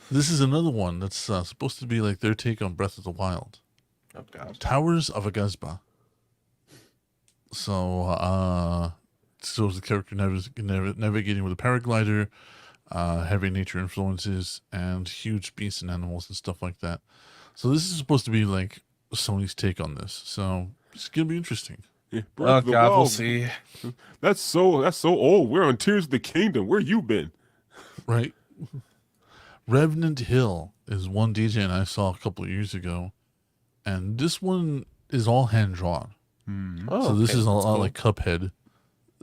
This is another one that's supposed to be like their take on Breath of the Wild. Oh god. Towers of Agazba. So, so the character navigating with a paraglider, heavy nature influences, and huge beasts and animals and stuff like that. So this is supposed to be like Sony's take on this. So it's gonna be interesting, Yeah, Breath Oh of the god, we'll Wild. see. That's so old. We're on Tears of the Kingdom. Where you been? right? Revenant Hill is one DJ and I saw a couple of years ago, and this one is all hand drawn. Oh, So this okay, is a that's lot cool. like Cuphead.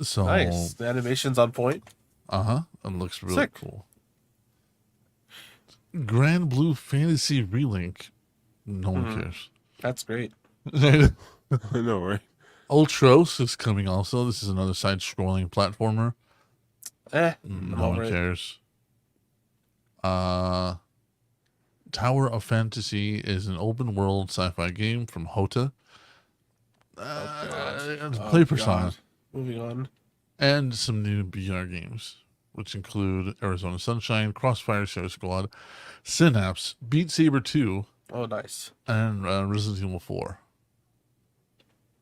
So Nice. The animation's on point. it looks really Sick. cool. Grand Blue Fantasy Relink. No one cares. That's great. I know, right? Ultros is coming also. This is another side-scrolling platformer. I'm No one over it. cares. Tower of Fantasy is an open-world sci-fi game from Hota. Play Oh, Persona. God. Moving on. And some new VR games, which include Arizona Sunshine, Crossfire Share Squad, Synapse, Beat Saber 2, Oh, nice. and Resident Evil 4.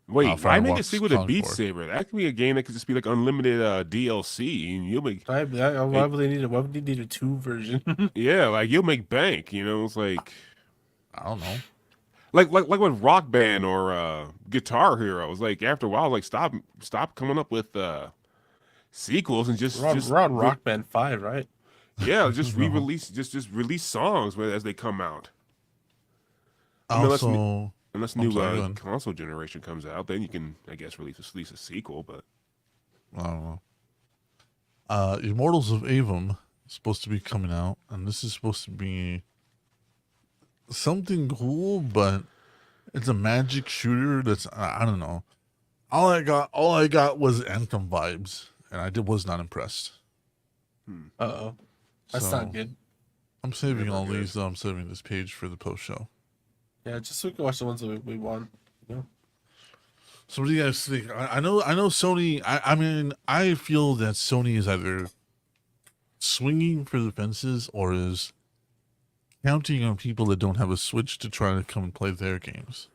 Wait, why make a Firewalks sequel to Beat Concord. Saber? That could be a game that could just be like unlimited DLC, and you'll make Why would they need a? Why would they need a 2 version? yeah, like you'll make bank. You know, it's like I don't know. like with Rock Band or Guitar Hero. It's like after a while, like stop coming up with sequels and just We're on Rock Band 5, right? yeah, just No. re-release just release songs as they come out. I mean, Also, Unless I'm new sorry, go ahead. console generation comes out, then you can, I guess, release a sequel. But I don't know. Immortals of Avum is supposed to be coming out, and this is supposed to be something cool, but it's a magic shooter that's I don't know. All I got was Anthem vibes, and was not impressed. Uh-oh. That's So, not good. I'm saving Never all good. these. I'm saving this page for the post show. Yeah, just so we can watch the ones that we want. You know? So what do you guys think? I know Sony. I mean, I feel that Sony is either swinging for the fences or is counting on people that don't have a Switch to try to come and play their games.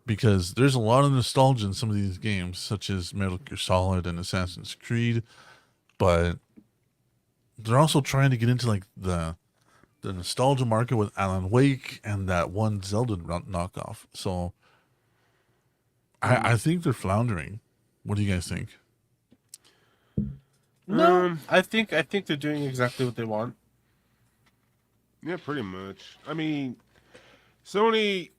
Because there's a lot of nostalgia in some of these games, such as Metal Gear Solid and Assassin's Creed, but they're also trying to get into like the nostalgia market with Alan Wake and that one Zelda knockoff. So I think they're floundering. What do you guys think? No, I think they're doing exactly what they want. yeah, pretty much. I mean, Sony,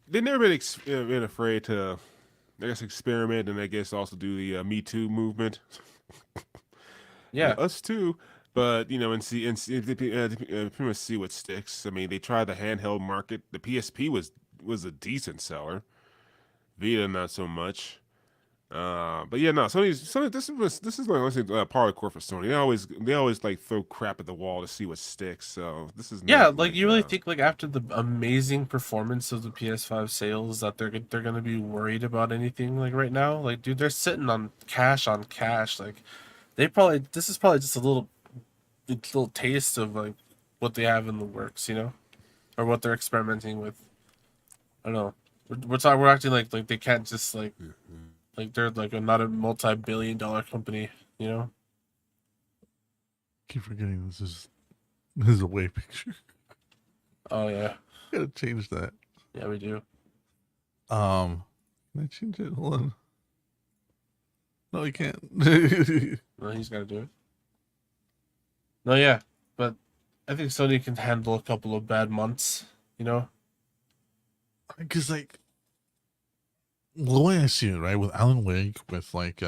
they've never been afraid to, I guess, experiment and I guess also do the Me Too movement. Yeah. Us too. But and pretty much see what sticks. I mean, they tried the handheld market. The PSP was a decent seller. Vita not so much. But yeah, no. Sony. This is like honestly par of the course for Sony. They always like throw crap at the wall to see what sticks. So this is Yeah, not like you really think like after the amazing performance of the PS5 sales that they're gonna be worried about anything like right now? Like, dude, they're sitting on cash. Like, this is probably just a little taste of like what they have in the works, or what they're experimenting with. I don't know. We're acting like they can't just like they're like not a multi-billion-dollar company, Keep forgetting this is a way picture. Oh yeah, Gotta change that. yeah we do. Can I change it? Hold on. No, you can't. Well, he's got to do it. No, yeah, but I think Sony can handle a couple of bad months, Because like the way I see it, right, with Alan Wake, with like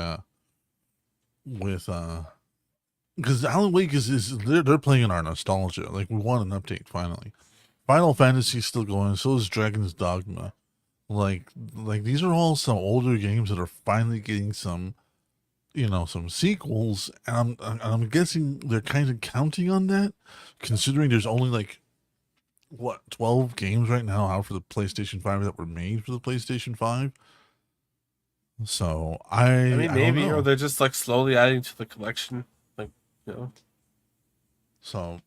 because Alan Wake is they're playing in our nostalgia. Like we want an update finally. Final Fantasy's still going. So is Dragon's Dogma. Like these are all some older games that are finally getting some sequels, and I'm guessing they're kind of counting on that, considering there's only like what 12 games right now out for the PlayStation 5 that were made for the PlayStation 5. So I mean, don't maybe, know. or they're just like slowly adding to the collection, like, you know. So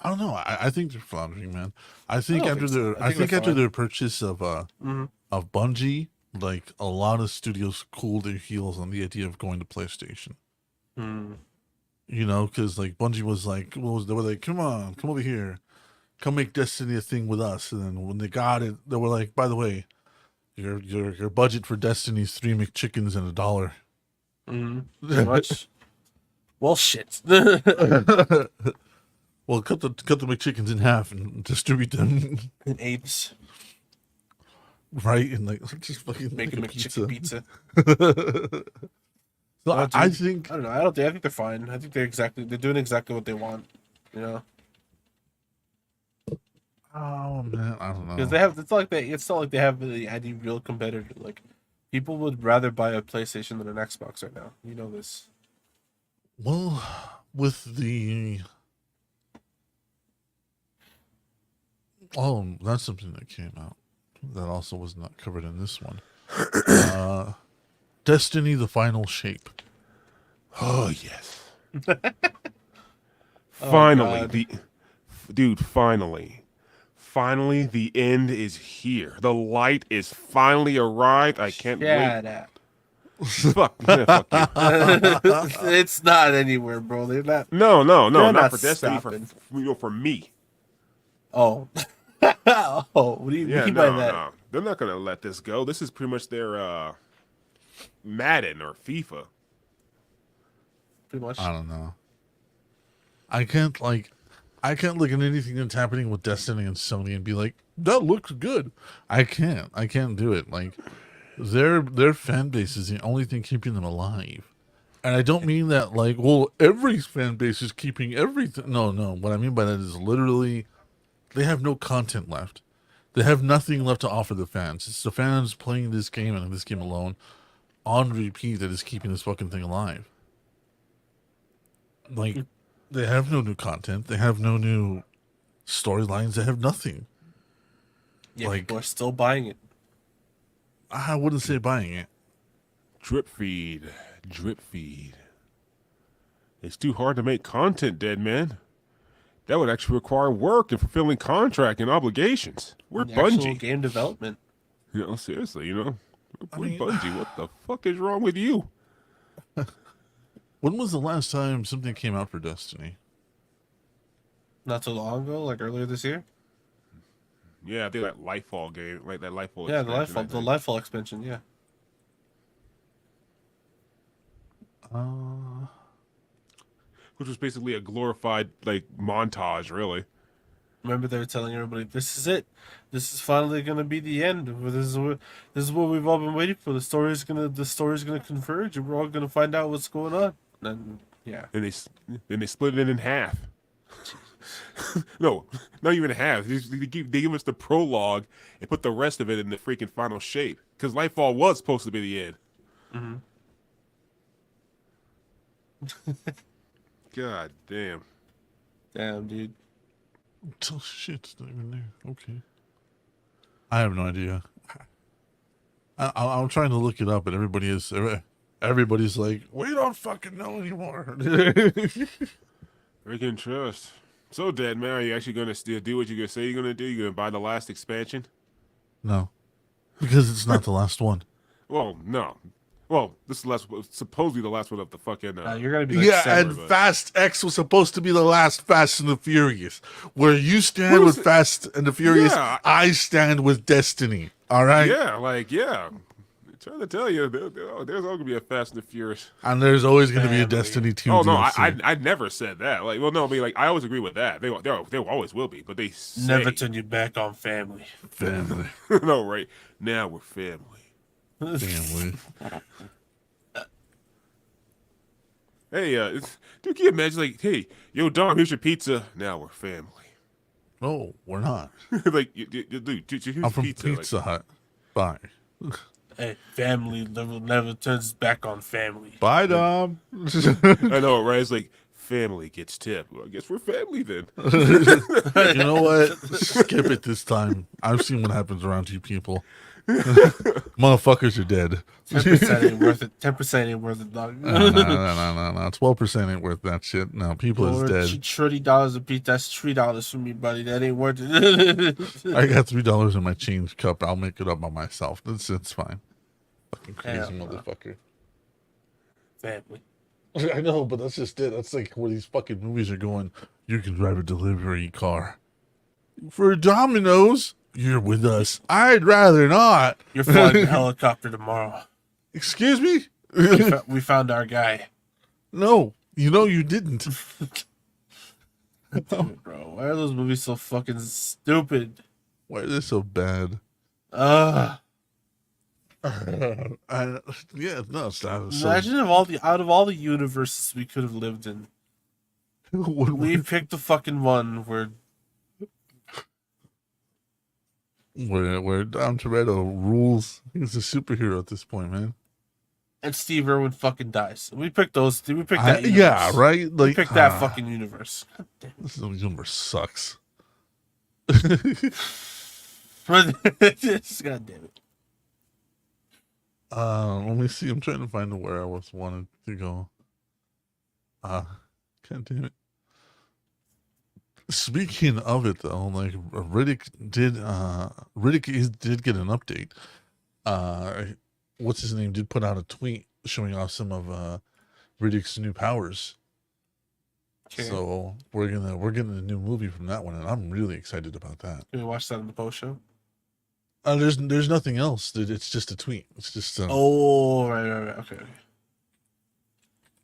I don't know. I think they're floundering, man. I think don't after think so. their I think they're after fine. their purchase of Mhm. Bungie, like a lot of studios cooled their heels on the idea of going to PlayStation. Mm. You know, because like Bungie was like, they were like, come on, come over here, come make Destiny a thing with us. And then when they got it, they were like, by the way, your budget for Destiny is 3 McChickens and $1. Pretty much. Well, shit. Well, cut the McChickens in half and distribute them, In apes, right? And like just fucking make a make McChicken pizza. So No, I dude, think I don't know. I think they're fine. I think they're doing exactly what they want. You know, oh man, I don't because know. it's not like they have any real competitor. Like, people would rather buy a PlayStation than an Xbox right now. You know this. Well, with the that's something that came out that also was not covered in this one. Destiny: The Final Shape. Oh yes. Oh, Finally, God. finally, the end is here. The light is finally arrived. I can't wait. Shut up. Fuck, yeah, fuck you. It's not anywhere, bro. They're not. No, They're not not for Destiny. stopping. For me. Oh. Oh, what do you Yeah, mean by no, that? no. They're not gonna let this go. This is pretty much their Madden or FIFA. Pretty much. I don't know. I can't look at anything that's happening with Destiny and Sony and be like, that looks good. I can't do it. Like their fan base is the only thing keeping them alive. And I don't mean that like, well, every fan base is keeping everything. No. What I mean by that is literally they have no content left. They have nothing left to offer the fans. It's the fans playing this game and this game alone on repeat that is keeping this fucking thing alive. Like, they have no new content. They have no new storylines. They have nothing. Yeah, like- people are still buying it. I wouldn't say buying it. Drip feed. It's too hard to make content, dead man. That would actually require work and fulfilling contract and obligations. We're The actual Bungie. game development. You know, seriously, We're mean- Bungie. What the fuck is wrong with you? When was the last time something came out for Destiny? Not too long ago, like earlier this year. Yeah, I think that Lightfall game, like that Lightfall. Yeah, the expansion, I Lightfall, think. expansion. Yeah. Which was basically a glorified like montage, really. Remember, they were telling everybody, "This is it. This is finally gonna be the end. This is what we've all been waiting for. The story's gonna converge, and we're all gonna find out what's going on." And yeah, And they split it in half. No, not even half. They give us the prologue and put the rest of it in the freaking final shape. Because Lightfall was supposed to be the end. God damn. damn, dude. Oh shit, it's not even there. Okay. I have no idea. I'm trying to look it up, but everybody's like, we don't fucking know anymore. Freaking trust. So, dead man, are you actually going to do what you're going to say you're going to do? You're going to buy the last expansion? No, because it's not the last one. Well, no. Well, this is supposedly the last one of the fucking. You're gonna be like Yeah, seven. and Fast X was supposed to be the last Fast and the Furious. Where you stand What with is it? Fast and the Furious, Yeah. I stand with Destiny. All right? Yeah, I'm trying to tell you, there's all gonna be a Fast and the Furious. And there's always going to be a Family. Destiny 2 Oh no, DLC. I never said that. Like, well, no, I mean, like, I always agree with that. They always will be, but they say, Never turn your back on family. Family. no, right now we're family. Family. Hey, dude, can you imagine, like, hey, yo, Dom, here's your pizza. Now we're family. No, we're not. Like, dude, here's I'm from pizza. Like, Pizza Hut. Bye. Hey, family never turns its back on family. Bye, Dom. I know, right? It's like family gets tipped. Well, I guess we're family then. You know what? Skip it this time. I've seen what happens around you people. Motherfuckers are dead. 10% ain't worth it. 10% ain't worth it, dog. No. 12% ain't worth that shit. No, people is dead. $30 a piece. That's $3 for me, buddy. That ain't worth it. I got $3 in my change cup. I'll make it up by myself. It's fine. Fucking crazy Hell no. motherfucker. Family. I know, but that's just it. That's like where these fucking movies are going. You can drive a delivery car. For Domino's, you're with us. I'd rather not. You're flying a helicopter tomorrow. Excuse me? We found our guy. No, you didn't. Dude, bro, why are those movies so fucking stupid? Why are they so bad? Yeah, no, it's not. So, Imagine if out of all the universes we could have lived in, we picked the fucking one where Dom Toretto rules. He's a superhero at this point, man. and Steve Irwin fucking dies. We picked those. We picked that. Yeah, right. Like We picked that fucking universe. this universe sucks. God damn it. Let me see. I'm trying to find where I wanted to go. God damn it. Speaking of it, though, like Riddick did get an update. What's his name? Did put out a tweet showing off some of Riddick's new powers. Okay. So we're getting a new movie from that one, and I'm really excited about that. Can we watch that in the post show? There's nothing else. It's just a tweet. It's just Oh, right. Okay.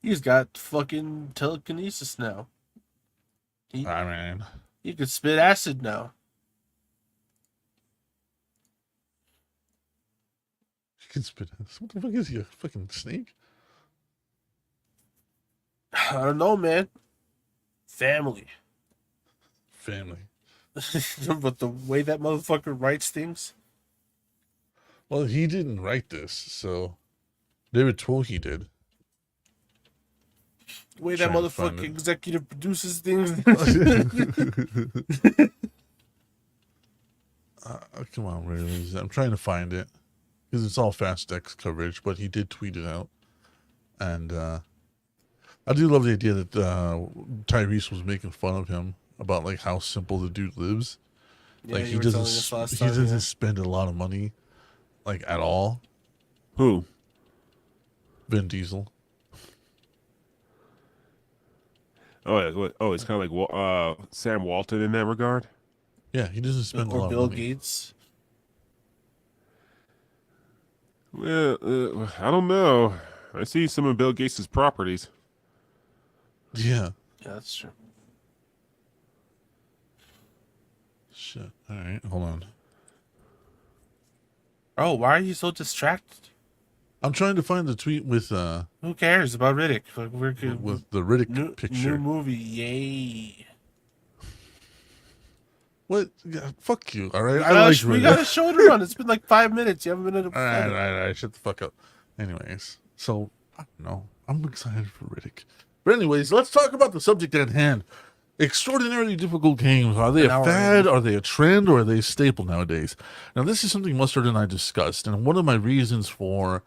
He's got fucking telekinesis now. I mean, He could spit acid now. you can spit. What the fuck is he? A fucking snake? I don't know, man. Family. But the way that motherfucker writes things. Well, he didn't write this, so David Twohy did. The way that Trying to find motherfucker it. executive produces things. Come on, really? I'm trying to find it because it's all Fast X coverage, but he did tweet it out, and I do love the idea that Tyrese was making fun of him about like how simple the dude lives. Yeah, Like you he were telling us last he time, doesn't yeah. spend a lot of money, like at all. Who? Vin Diesel. Oh, yeah, it's kind of like Sam Walton in that regard. Yeah, he doesn't spend a Or lot Bill of money. Gates. Well, I don't know. I see some of Bill Gates' properties. Yeah. Yeah, that's true. Shit. All right, hold on. Oh, why are you so distracted? I'm trying to find the tweet with Who cares about Riddick? Like, we're good. with the Riddick New picture. movie, yay! What? Yeah, fuck you. All right, We I like we Riddick. got a show to run. It's been like 5 minutes. You haven't been able to. All right. Shut the fuck up. Anyways, so I don't know. I'm excited for Riddick. But anyways, let's talk about the subject at hand. Extraordinarily difficult games. Are they a Now fad? Are they a trend? Or are they a staple nowadays? Now, this is something Mustard and I discussed, and one of my reasons for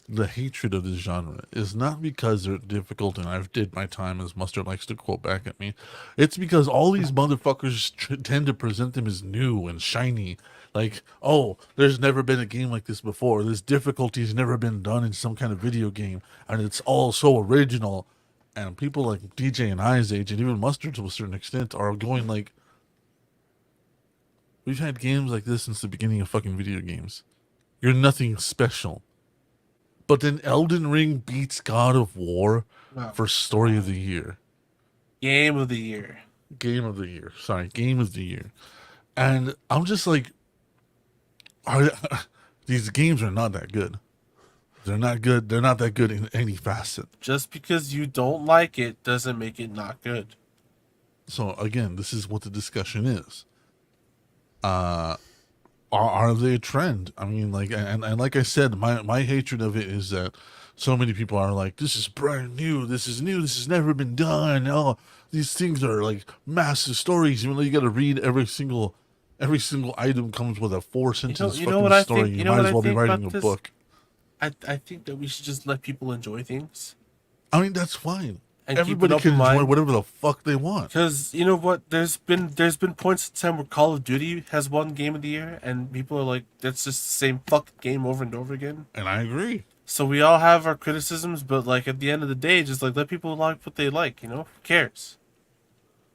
the hatred of this genre is not because they're difficult and I've did my time, as Mustard likes to quote back at me. It's because all these motherfuckers tend to present them as new and shiny. Like, oh, there's never been a game like this before. This difficulty has never been done in some kind of video game, and it's all so original. And people like DJ and I's age, and even Mustard to a certain extent, are going like, we've had games like this since the beginning of fucking video games. You're nothing special. But then Elden Ring beats God of War Wow. for Story of the Year. Game of the year. Game of the Year. Sorry, Game of the Year. And I'm just like, these games are not that good. They're not good. They're not that good in any facet. Just because you don't like it doesn't make it not good. So again, this is what the discussion is. Are they a trend? I mean, like, and like I said, my hatred of it is that so many people are like, this is brand new. This is new. This has never been done. Oh, these things are like massive stories. Even though you got to read every single item comes with a 4 sentence you know fucking what I story. think? You You know might what as I well be think writing about a this? book. I think that we should just let people enjoy things I mean, that's fine. and Everybody keep an can open enjoy mind. whatever the fuck they want. Because you know what, there's been points in time where Call of Duty has won Game of the Year, and people are like, that's just the same fucking game over and over again. And I agree. So we all have our criticisms, but like at the end of the day, just like let people like what they like. You know, who cares?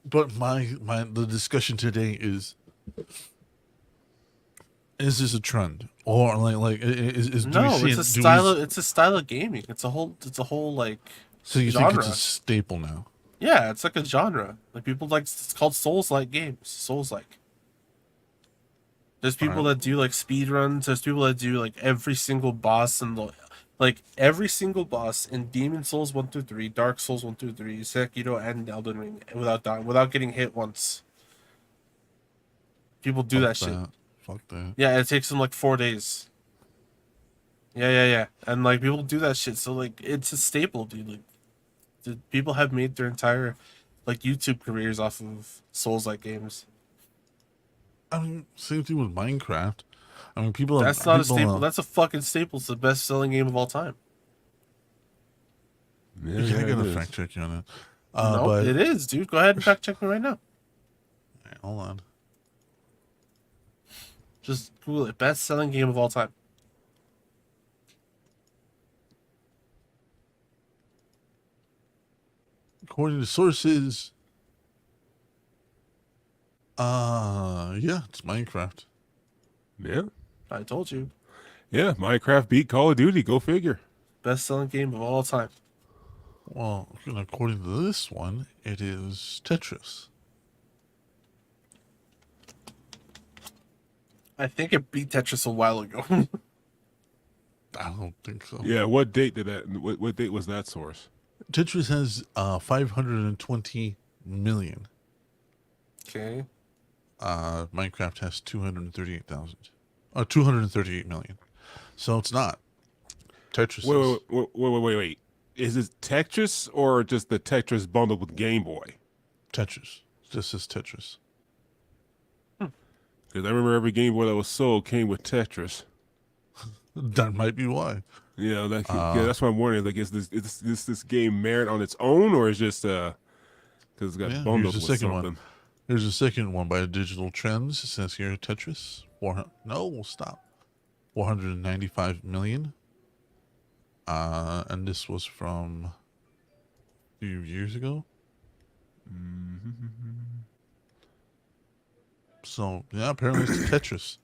But the discussion today is this a trend or is do we No, see it's it, a do style. we, It's a style of gaming. It's a whole like so you genre. think it's a staple now? Yeah, it's like a genre. Like people like it's called Souls-like games. Souls-like. There's people Alright. that do like speed runs. There's people that do like every single boss and like every single boss in Demon Souls 1 through 3, Dark Souls 1 through 3, Sekiro, and Elden Ring without dying, without getting hit once. People do that shit. Fuck that. Yeah, it takes them like 4 days. Yeah. And like people do that shit, so like it's a staple, dude. Like people have made their entire like YouTube careers off of Souls-like games. I mean, same thing with Minecraft. I mean, people. That's not a people, staple. That's a fucking staple. It's the best-selling game of all time. Yeah, I it gotta is. fact check you on that. No, But it is, dude. Go ahead and fact check me right now. hold on. Just Google it. Best-selling game of all time. According to sources, yeah, it's Minecraft. Yeah. I told you. Yeah. Minecraft beat Call of Duty. Go figure. Best-selling game of all time. Well, according to this one, it is Tetris. I think it beat Tetris a while ago. I don't think so. Yeah. What date did that? What date was that source? Tetris has 520 million. Okay. Minecraft has 238,000. 238 million. So it's not. Tetris is Wait. Is it Tetris or just the Tetris bundled with Game Boy? Tetris. This is Tetris. Because I remember every Game Boy that was sold came with Tetris. That might be why. Yeah, that's what I'm wondering. Like, is this game merit on its own, or is just because it's got Yeah, bundled here's with the second something? one. Here's a second one by Digital Trends. It says here Tetris. Stop. 495 million. And this was from a few years ago. So yeah, apparently it's Tetris.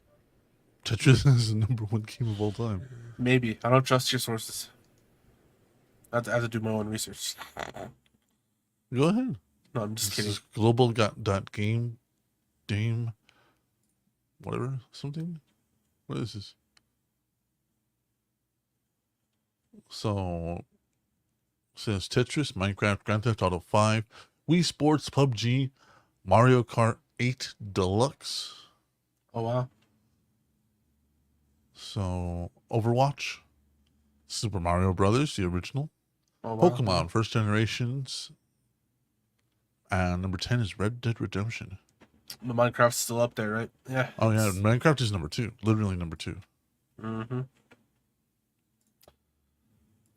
Tetris is the #1 game of all time. Maybe. I don't trust your sources. I have to do my own research. Go ahead. No, I'm just This kidding. is global dot game, dame, whatever something. What is this? So says Tetris, Minecraft, Grand Theft Auto 5, Wii Sports, PUBG, Mario Kart 8 Deluxe. Oh, wow. So Overwatch, Super Mario Brothers, the original, Oh, wow. Pokemon, first generations, and number 10 is Red Dead Redemption. The Minecraft's still up there, right? Yeah. Oh yeah, Minecraft is number 2, literally number 2. Mm-hmm.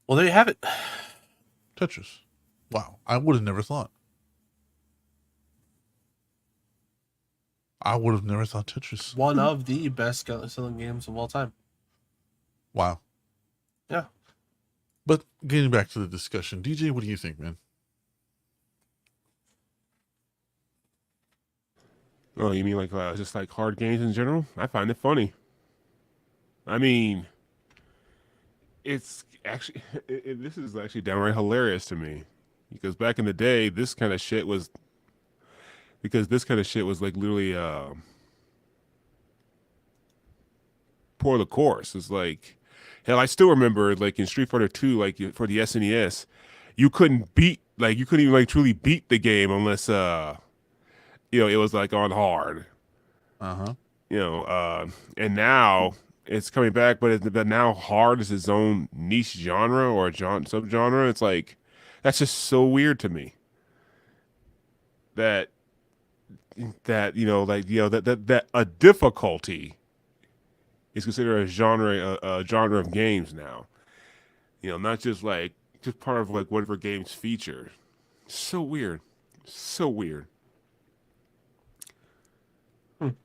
Well, there you have it. Tetris. Wow, I would have never thought. I would have never thought Tetris. One of the best selling games of all time. Wow. Yeah. But getting back to the discussion, DJ, what do you think, man? Oh, you mean like just like hard games in general? I find it funny. I mean, it's actually this is actually downright hilarious to me because back in the day, this kind of shit was like literally pour the course. It's like hell. I still remember like in Street Fighter 2, like for the SNES, you couldn't even like truly beat the game unless it was like on hard. Uh-huh. And now it's coming back, but now hard is its own niche genre or subgenre. It's like that's just so weird to me. That that a difficulty is considered a genre of games now. Not just just part of like whatever games feature. So weird, so weird.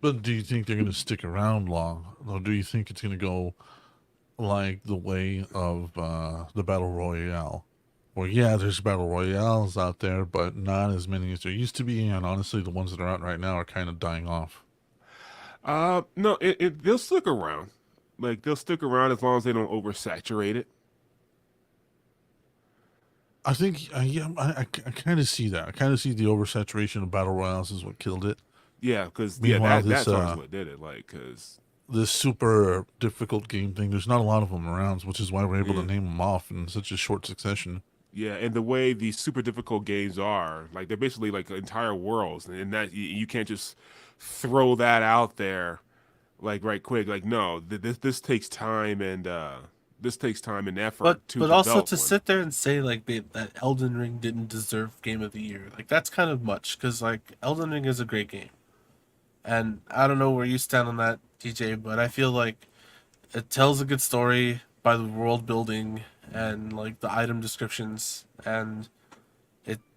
But do you think they're going to stick around long, or do you think it's going to go like the way of the battle royale? Well, yeah, there's battle royales out there, but not as many as there used to be, and honestly, the ones that are out right now are kind of dying off. No, they'll stick around. Like they'll stick around as long as they don't oversaturate it. I think, yeah, I kind of see that. I kind of see the oversaturation of battle royales is what killed it. Yeah, because Meanwhile, that's what did it. Like, because this super difficult game thing, there's not a lot of them around, which is why we're able yeah. to name them off in such a short succession. Yeah, and the way these super difficult games are, like they're basically like entire worlds, and that you can't just throw that out there like right quick. Like no, this takes time and effort to But also develop to one. sit there and say like that Elden Ring didn't deserve Game of the Year, like that's kind of much because like Elden Ring is a great game, and I don't know where you stand on that, DJ, but I feel like it tells a good story by the world building and like the item descriptions, and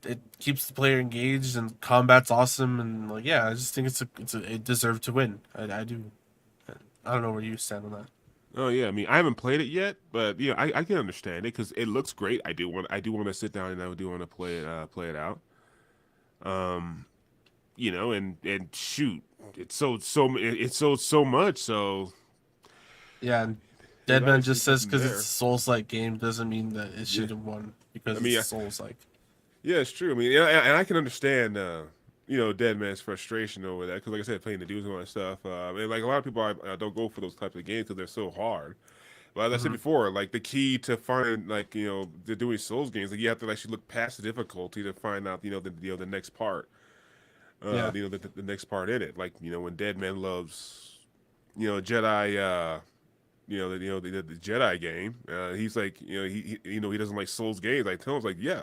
it keeps the player engaged, and combat's awesome, and like yeah, I just think it deserved to win. I do. I don't know where you stand on that. Oh yeah, I mean I haven't played it yet, but I can understand it because it looks great. I do want to sit down and I do want to play it out. Um, and shoot, it sold so much, so Yeah, and there's Deadman obviously just says something because it's there. a Souls-like game doesn't mean that it should Yeah, have won I because mean it's yeah, Souls-like. yeah, it's true. I mean, and I can understand Dead Man's frustration over that because, like I said, playing the dudes and all that stuff. And like a lot of people, I don't go for those types of games because they're so hard. But as I said Hmm. before, like the key to finding the doing Souls games, like you have to actually look past the difficulty to find out the next part. Yeah, The next part in it, like when Dead Man loves Jedi. The Jedi game. He's like, he doesn't like Souls games. I tell him, like, yeah,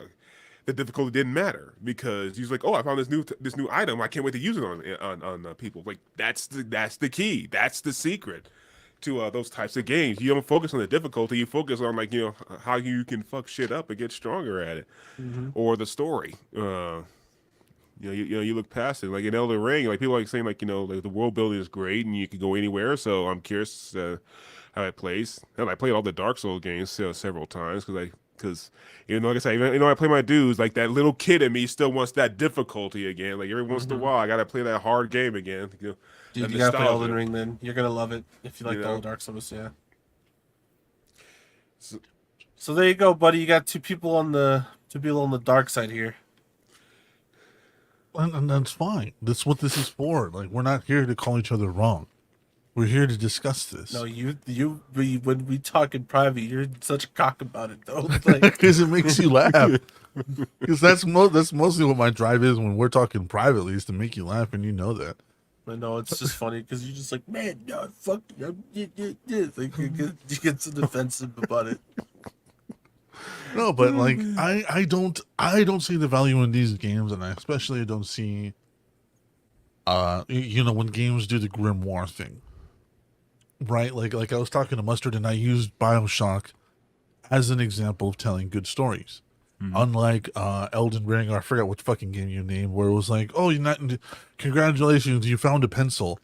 the difficulty didn't matter because he's like, oh, I found this new item. I can't wait to use it on people. Like that's the key. That's the secret to those types of games. You don't focus on the difficulty. You focus on how you can fuck shit up and get stronger at it, hmm or the story. You look past it. Like in Elden Ring, like people like saying like the world building is great and you can go anywhere. So I'm curious how it plays. Hell, I played all the Dark Souls games several times because like I said, even I play my dudes, like that little kid in me still wants that difficulty again. Like every once in a hmm while, I gotta play that hard game again. That Dude, you gotta play Elden nostalgia. Ring. Then you're gonna love it if you You like all know. the Dark Souls. Yeah. So, So there you go, buddy. You got two people on the dark side here. And that's fine. That's what this is for. Like, we're not here to call each other wrong. We're here to discuss No, this. when we talk in private, you're such a cock about it though. Like, Because it makes you laugh. Because that's mostly what my drive is when we're talking privately, is to make you laugh, and you know that. I know it's just funny because you're just like, man, no, fuck, like you get so defensive about it. No, but like I don't see the value in these games, and I especially don't see when games do the grimoire thing. Right? Like I was talking to Mustard and I used BioShock as an example of telling good stories. Unlike Elden Ring, or I forgot what fucking game you named, where it was like, oh, congratulations, you found a pencil.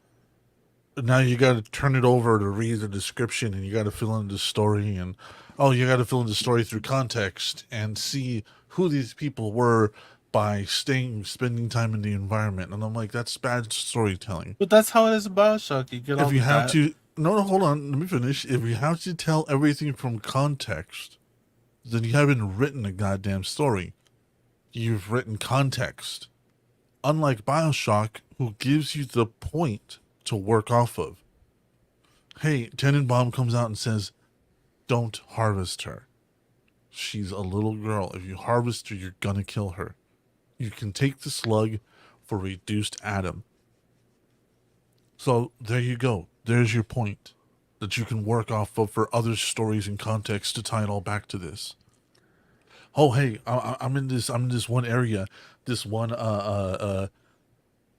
Now you got to turn it over to read the description, and you got to fill in the story, and you got to fill in the story through context and see who these people were by spending time in the environment. And I'm like, that's bad storytelling. But that's how it is in Bioshock. You get all If you have that. to, no, hold on, let me finish. If you have to tell everything from context, then you haven't written a goddamn story. You've written context. Unlike Bioshock, who gives you the point to work off of. Hey, Tenenbaum comes out and says, don't harvest her. She's a little girl. If you harvest her, you're gonna kill her. You can take the slug for reduced atom. So there you go. There's your point. that you can work off of for other stories and context to tie it all back to this. Oh, hey, I'm in this one area, this one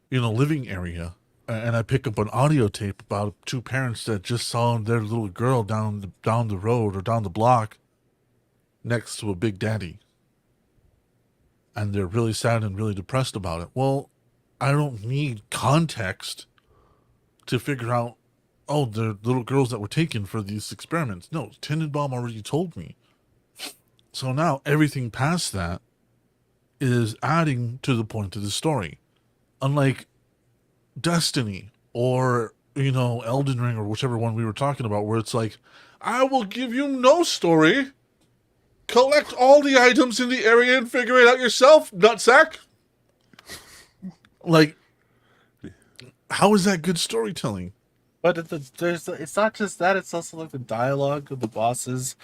living area, and I pick up an audio tape about two parents that just saw their little girl down the road or down the block next to a big daddy, and they're really sad and really depressed about it. Well, I don't need context to figure out, oh, they're little girls that were taken for these experiments. No, Tenenbaum already told me. So now everything past that is adding to the point of the story. Unlike Destiny or, Elden Ring or whichever one we were talking about, where it's like, I will give you no story. Collect all the items in the area and figure it out yourself, nutsack. Like, how is that good storytelling? But it's not just that, it's also like the dialogue of the bosses,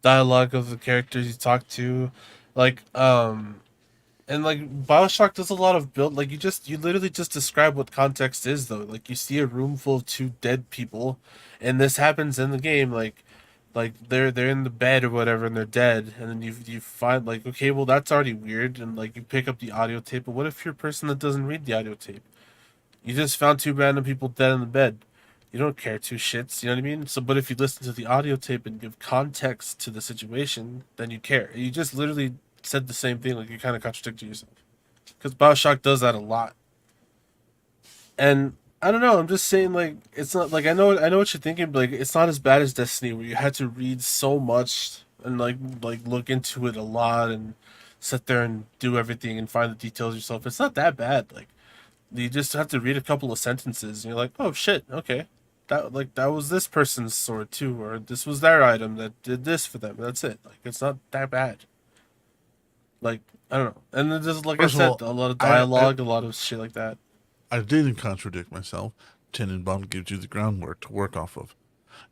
dialogue of the characters you talk to, and like BioShock does a lot of build. Like you literally just describe what context is though. Like you see a room full of two dead people, and this happens in the game. Like they're in the bed or whatever, and they're dead, and then you find like, okay, well that's already weird, and like you pick up the audio tape. But what if you're a person that doesn't read the audio tape? You just found two random people dead in the bed. You don't care two shits, you know what I mean? So, but if you listen to the audio tape and give context to the situation, then you care. You just literally said the same thing, like you kind of contradicted yourself. Because BioShock does that a lot. And I don't know, I'm just saying, like, it's not, like, I know what you're thinking, but, like, it's not as bad as Destiny, where you had to read so much and, like look into it a lot and sit there and do everything and find the details yourself. It's not that bad. Like, you just have to read a couple of sentences and you're like, oh shit, okay. That was this person's sword too, or this was their item that did this for them. That's it. Like, it's not that bad. Like, I don't know. And then there's, like First I of said, all, a lot of dialogue, a lot of shit like that. I didn't contradict myself. Tenenbaum gives you the groundwork to work off of.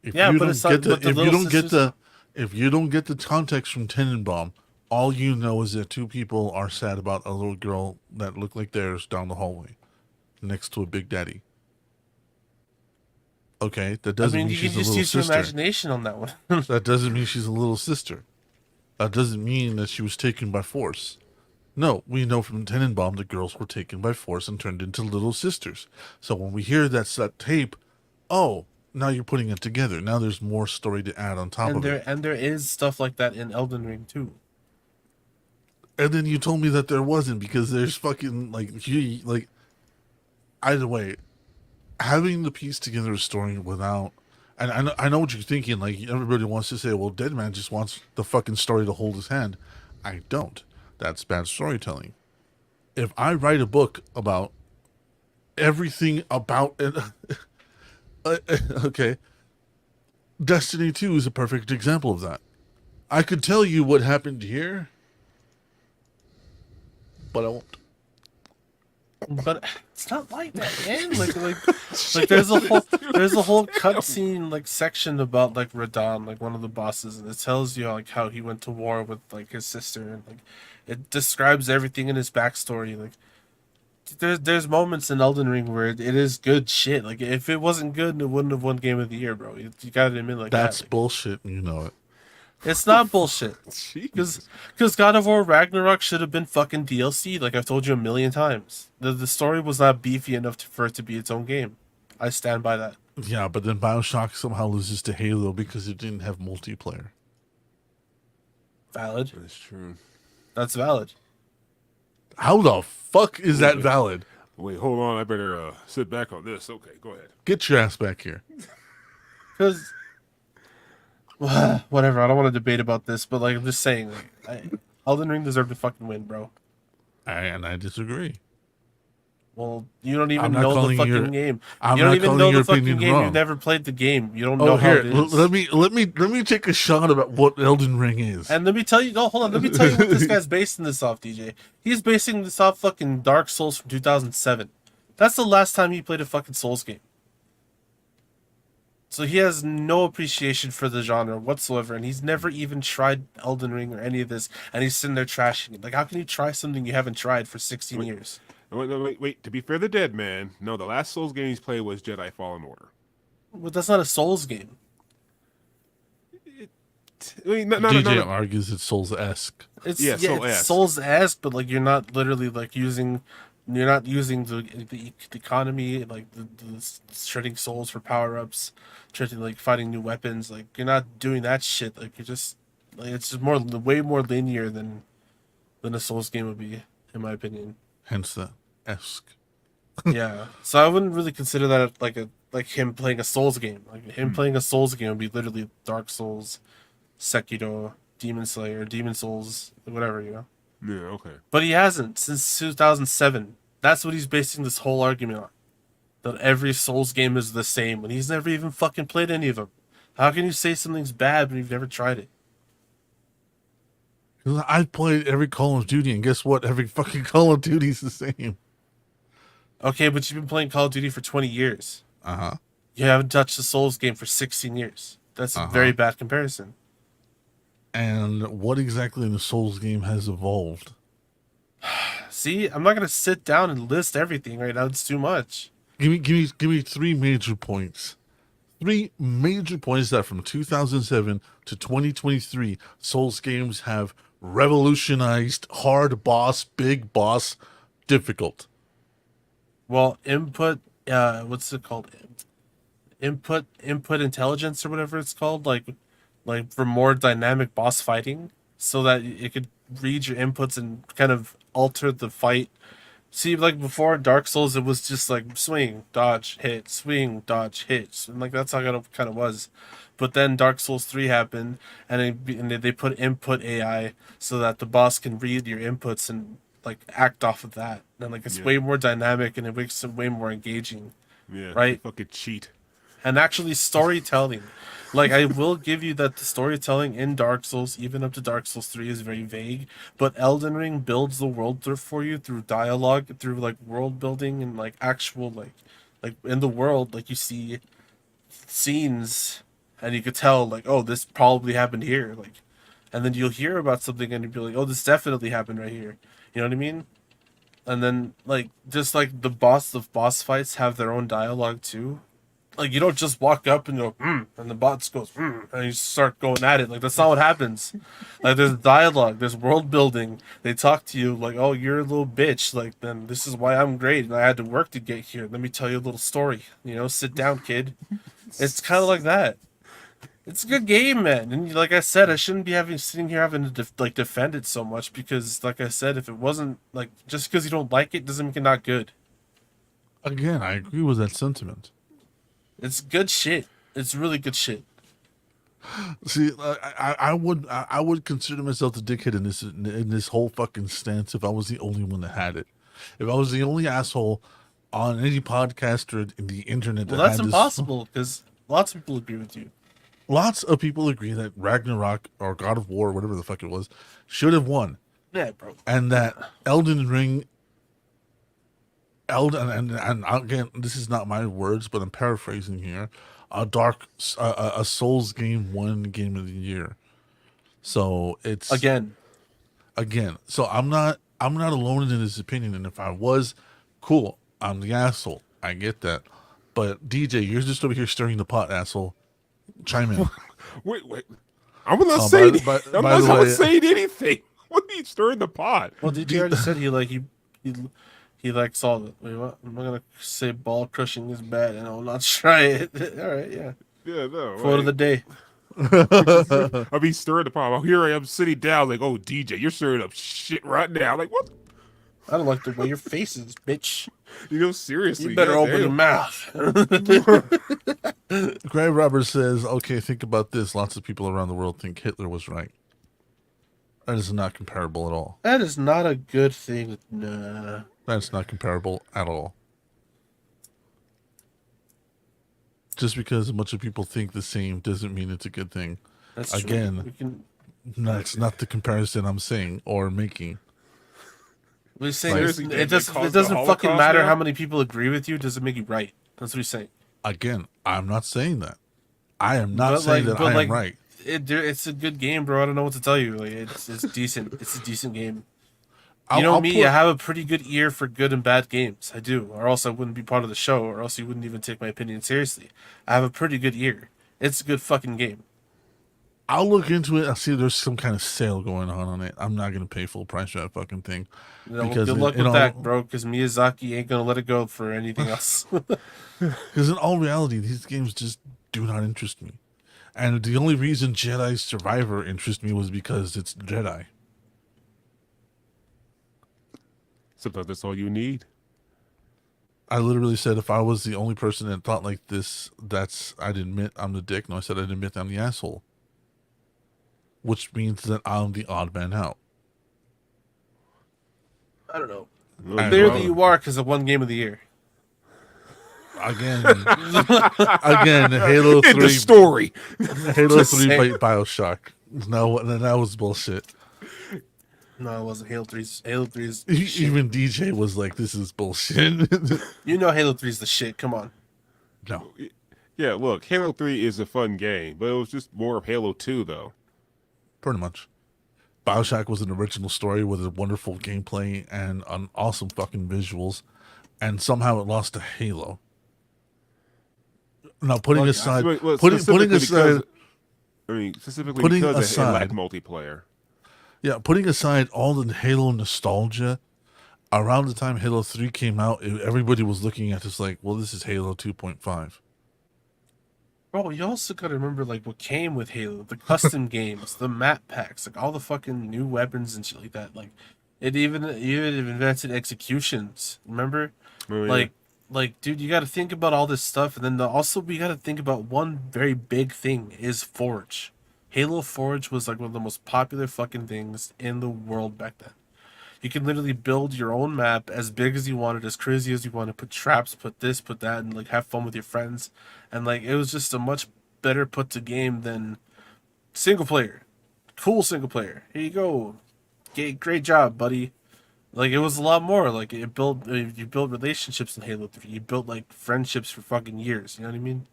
If Yeah, you but don't it's not- get the but the if you little don't get sisters- the if you don't get the context from Tenenbaum, all you know is that two people are sad about a little girl that looked like theirs down the hallway, next to a big daddy. Okay, that I doesn't mean, mean you she's can a just little use your sister. imagination on that one. That doesn't mean she's a little sister. That doesn't mean that she was taken by force. No, we know from Tenenbaum the girls were taken by force and turned into little sisters. So when we hear that tape, oh, now you're putting it together. Now there's more story to add on top of it. And there is stuff like that in Elden Ring too. And then you told me that there wasn't because there's fucking either way, having the piece together a story without, and I know what you're thinking. Like everybody wants to say, well, Dead Man just wants the fucking story to hold his hand. I don't. That's bad storytelling. If I write a book about everything about it, okay, Destiny 2 is a perfect example of that. I could tell you what happened here, but I won't. But it's not like that, man. Like there's a whole cutscene like section about like Radon, like one of the bosses, and it tells you like how he went to war with like his sister, and like it describes everything in his backstory. Like there's moments in Elden Ring where it is good shit. Like if it wasn't good, it wouldn't have won Game of the Year, bro. You gotta admit like That's that. Like, bullshit, and you know it. it's not bullshit. Jesus. Because God of War Ragnarok should have been fucking DLC, like I've told you a million times. The story was not beefy enough for it to be its own game. I stand by that. Yeah, but then BioShock somehow loses to Halo because it didn't have multiplayer. Valid. That's true. That's valid. How the fuck is that valid? Wait, hold on. I better sit back on this. Okay, go ahead. Get your ass back here. Because whatever, I don't want to debate about this, but like I'm just saying, like, Elden Ring deserved to fucking win, bro. I disagree. Well, you don't even I'm not know the calling fucking your- game. I'm You don't not even calling know your the fucking opinion game. wrong. You've never played the game. You don't Oh, know how here, it is. let me take a shot about what Elden Ring is. And let me tell you, no, hold on. Let me tell you what this guy's basing this off, DJ. He's basing this off fucking Dark Souls from 2007. That's the last time he played a fucking Souls game. So he has no appreciation for the genre whatsoever, and he's never even tried Elden Ring or any of this, and he's sitting there trashing it. Like, how can you try something you haven't tried for 16 years? Wait. To be fair, the Dead Man. No, the last Souls game he's played was Jedi Fallen Order. But that's not a Souls game. I mean, DJ argues it's Souls-esque. It's Yeah, yeah, it's Soul-esque. Souls-esque, but like you're not literally like you're not using the economy like the shredding souls for power ups, trading like fighting new weapons. Like you're not doing that shit. Like you're just like it's just way more linear than a Souls game would be, in my opinion. Hence the esque. Yeah, so I wouldn't really consider that like him playing a Souls game. Like him playing a Souls game would be literally Dark Souls, Sekiro, Demon Slayer, Demon Souls, whatever, you know. Yeah, okay. But he hasn't since 2007. That's what he's basing this whole argument on. That every Souls game is the same when he's never even fucking played any of them. How can you say something's bad when you've never tried it? I've played every Call of Duty, and guess what? Every fucking Call of Duty is the same. Okay, but you've been playing Call of Duty for 20 years. Uh-huh. You haven't touched a Souls game for 16 years. That's a very bad comparison. And what exactly in the Souls game has evolved? See, I'm not gonna sit down and list everything right now. It's too much. Give me 3 major points. 3 major points that from 2007 to 2023, Souls games have revolutionized hard boss, big boss, difficult. Well, what's it called? Input intelligence or whatever it's called, like for more dynamic boss fighting, so that it could read your inputs and kind of alter the fight. See, like before Dark Souls, it was just like swing, dodge, hit, swing, dodge, hit, and like that's how it kind of was. But then Dark Souls 3 happened, and they put input AI so that the boss can read your inputs and like act off of that. And like it's way more dynamic and it makes it way more engaging. Yeah. Right. Fucking cheat. And actually storytelling. Like I will give you that the storytelling in Dark Souls, even up to Dark Souls 3, is very vague. But Elden Ring builds the world for you through dialogue, through like world building and like actual like in the world, like you see scenes and you could tell like, oh, this probably happened here. Like and then you'll hear about something and you'll be like, oh, this definitely happened right here. You know what I mean? And then like just like the boss fights have their own dialogue too. Like you don't just walk up and go, and the boss goes, and you start going at it. Like that's not what happens. Like there's dialogue, there's world building. They talk to you like, oh, you're a little bitch. Like then this is why I'm great and I had to work to get here. Let me tell you a little story. You know, sit down, kid. It's kind of like that. It's a good game, man. And like I said, I shouldn't be sitting here having to defend it so much because, like I said, if it wasn't like just because you don't like it doesn't make it not good. Again, I agree with that sentiment. It's good shit. It's really good shit. See, I would consider myself the dickhead in this whole fucking stance if I was the only one that had it. If I was the only asshole on any podcast or in the internet. Well, that's impossible because lots of people agree with you. Lots of people agree that Ragnarok or God of War, whatever the fuck it was, should have won. Yeah, bro. And that Elden Ring, and again, this is not my words, but I'm paraphrasing here. A Souls game won Game of the Year. So it's again. So I'm not alone in this opinion. And if I was, cool. I'm the asshole. I get that. But DJ, you're just over here stirring the pot, asshole. Chime in. Wait. I'm not saying. I'm not saying anything. What are you stirring the pot? Well, DJ already said he like saw it. Wait, what? I'm not gonna say ball crushing is bad, and I'll not try it. All right, yeah. Yeah, no. Quote of the day. I mean, stirring the pot. Well, here I am sitting down, like, oh, DJ, you're stirring up shit right now. Like, what? I don't like the way your face is, bitch. You know, seriously. You better open your mouth. Graverobber says, okay, think about this. Lots of people around the world think Hitler was right. That is not comparable at all. That is not a good thing. Nah. That's not comparable at all. Just because a bunch of people think the same doesn't mean it's a good thing. That's Again, that's not the comparison I'm saying or making. We're saying it doesn't fucking matter how many people agree with you. It doesn't make you right. That's what he's saying. Again, I'm not saying that. I am not saying that I am right. It's a good game, bro. I don't know what to tell you. Like it's decent. It's a decent game. I have a pretty good ear for good and bad games. I do, or else I wouldn't be part of the show, or else you wouldn't even take my opinion seriously. I have a pretty good ear. It's a good fucking game. I'll look into it. I'll see if there's some kind of sale going on it. I'm not gonna pay full price for that fucking thing. Well, Because good luck in with all- that, bro. Because Miyazaki ain't gonna let it go for anything else. Because in all reality, these games just do not interest me. And the only reason Jedi Survivor interests me was because it's Jedi. Sometimes that's all you need. I literally said if I was the only person that thought like this, I'd admit I'm the dick. No, I said I'd admit I'm the asshole. Which means that I'm the odd man out. I don't know. I Clearly know. you are because of one game of the year. Again, Halo In the 3, story. Halo Just 3 saying. Bioshock. No, that was bullshit. No, it wasn't. Halo 3's. Halo 3's. Even DJ was like, "This is bullshit." You know Halo 3's the shit. Come on. No, Yeah, look, Halo 3 is a fun game, but it was just more of Halo 2, though. pretty much. Bioshock was an original story with a wonderful gameplay and an awesome fucking visuals, and somehow it lost to Halo. Now, putting Well, aside, Well, putting specifically aside, specifically putting because it aside- lacked multiplayer. yeah, putting aside all the Halo nostalgia, around the time Halo 3 came out, everybody was looking at this like, well, this is Halo 2.5. Bro, you also gotta remember like what came with Halo, the custom games, the map packs, like all the fucking new weapons and shit like that. Like it even invented executions. Remember? Oh, yeah. Like dude, you gotta think about all this stuff, and then also we gotta think about one very big thing is Forge. Halo Forge was like one of the most popular fucking things in the world back then. You can literally build your own map as big as you wanted, as crazy as you wanted, put traps, put this, put that, and like have fun with your friends. And like it was just a much better put to game than single player. Cool single player. Here you go. Great job, buddy. Like it was a lot more. Like it built you built relationships in Halo 3. You built like friendships for fucking years. You know what I mean?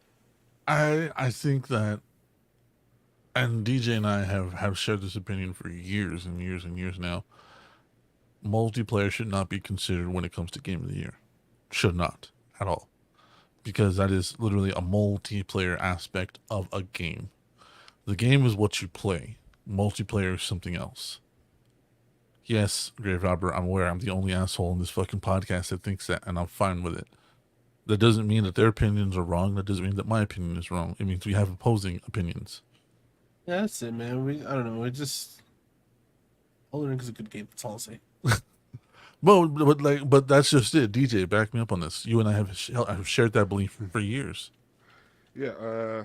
I think that, and DJ and I have shared this opinion for years and years and years now. Multiplayer should not be considered when it comes to Game of the Year. Should not at all. Because that is literally a multiplayer aspect of a game. The game is what you play. Multiplayer is something else. Yes, Graverobber, I'm aware I'm the only asshole in this fucking podcast that thinks that, and I'm fine with it. That doesn't mean that their opinions are wrong. That doesn't mean that my opinion is wrong. It means we have opposing opinions. Yeah, that's it, man. I don't know. We just Elden Ring is a good game. That's all I'll say. But that's just it. DJ, back me up on this. You and I have shared that belief for years. Yeah,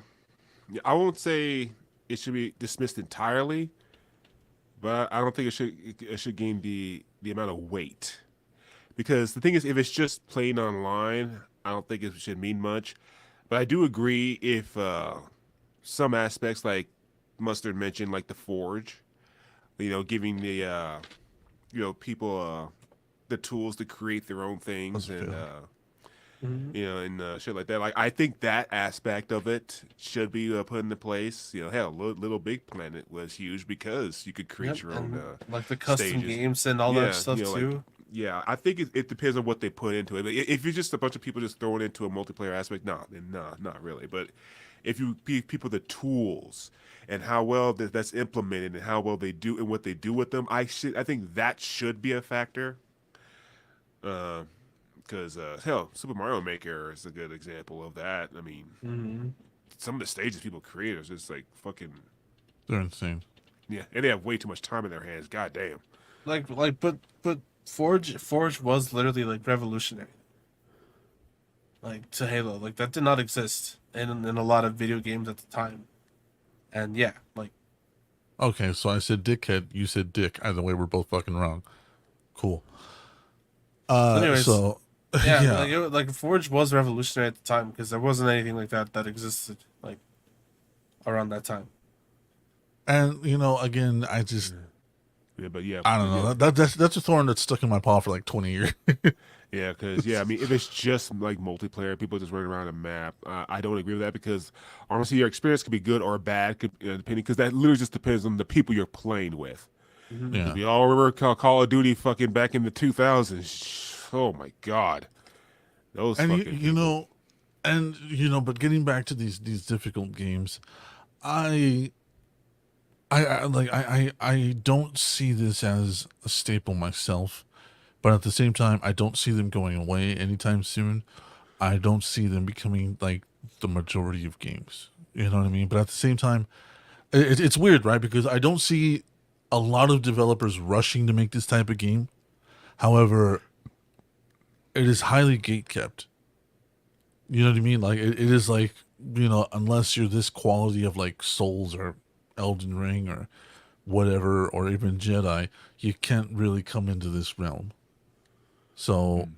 I won't say it should be dismissed entirely, but I don't think it should gain the amount of weight. Because the thing is, if it's just playing online, I don't think it should mean much. But I do agree if some aspects, like Mustard mentioned, like the Forge, giving the people the tools to create their own things and shit like that. Like I think that aspect of it should be put into place. Hell, Little Big Planet was huge because you could create Yep, your own like the custom stages. games and all that stuff like, too. yeah, I think it depends on what they put into it. But if you're just a bunch of people just throwing into a multiplayer aspect, then not really. But if you give people the tools and how well that's implemented and how well they do and what they do with them, I think that should be a factor. Because hell, Super Mario Maker is a good example of that. I mean, some of the stages people create is just like fucking. They're insane. Yeah, and they have way too much time in their hands. God damn. But Forge was literally like revolutionary. Like to Halo, like that did not exist in a lot of video games at the time. And yeah, like Okay, so I said dickhead, you said dick. Either way, we're both fucking wrong. Cool. Anyways, So yeah, yeah. like Forge was revolutionary at the time because there wasn't anything like that existed like around that time. And again, I just Yeah, but yeah, I don't know. That's a thorn that's stuck in my paw for like 20 years. Yeah, because I mean, if it's just like multiplayer, people just running around a map, I don't agree with that because honestly, your experience could be good or bad, depending. Because that literally just depends on the people you're playing with. Yeah. We all remember Call of Duty fucking back in the 2000s. Oh my god, those And fucking but getting back to these difficult games, I I don't see this as a staple myself, but at the same time, I don't see them going away anytime soon. I don't see them becoming like the majority of games. You know what I mean? But at the same time, it's weird, right? Because I don't see a lot of developers rushing to make this type of game. However, it is highly gate kept. You know what I mean? Like it is like, unless you're this quality of like Souls or Elden Ring or whatever, or even Jedi, you can't really come into this realm. So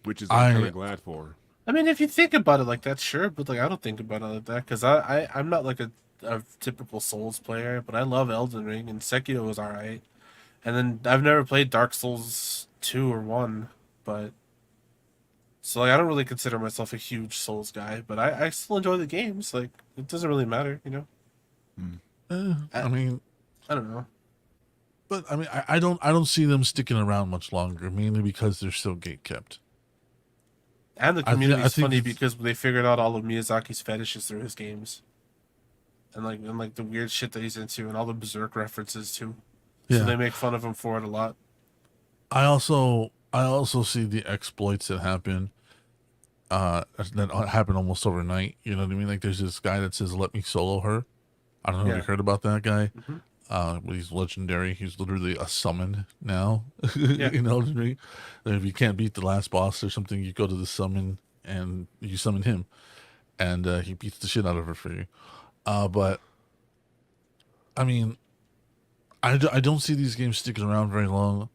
Which is I'm kind I of glad for. I mean, if you think about it like that, sure, but like I don't think about it like that because I'm not like a typical Souls player, but I love Elden Ring and Sekiro was alright. And then I've never played Dark Souls 2 or 1, but so like I don't really consider myself a huge Souls guy, but I still enjoy the games. Like it doesn't really matter, you know. I mean, I don't know. but I mean, I don't see them sticking around much longer, mainly because they're so gate kept. And the I community is think funny it's- because they figured out all of Miyazaki's fetishes through his games, and like the weird shit that he's into, and all the Berserk references too. So they Yeah. make fun of him for it a lot. I also see the exploits that happen that happen almost overnight. You know what I mean? Like there's this guy that says, "Let me solo her." I don't know if Yeah. you heard about that guy. hmm But he's legendary. He's literally a summon now. Yeah. You know what I mean? And if you can't beat the last boss or something, you go to the summon and you summon him, and he beats the shit out of her for you. But I mean, I don't see these games sticking around very long,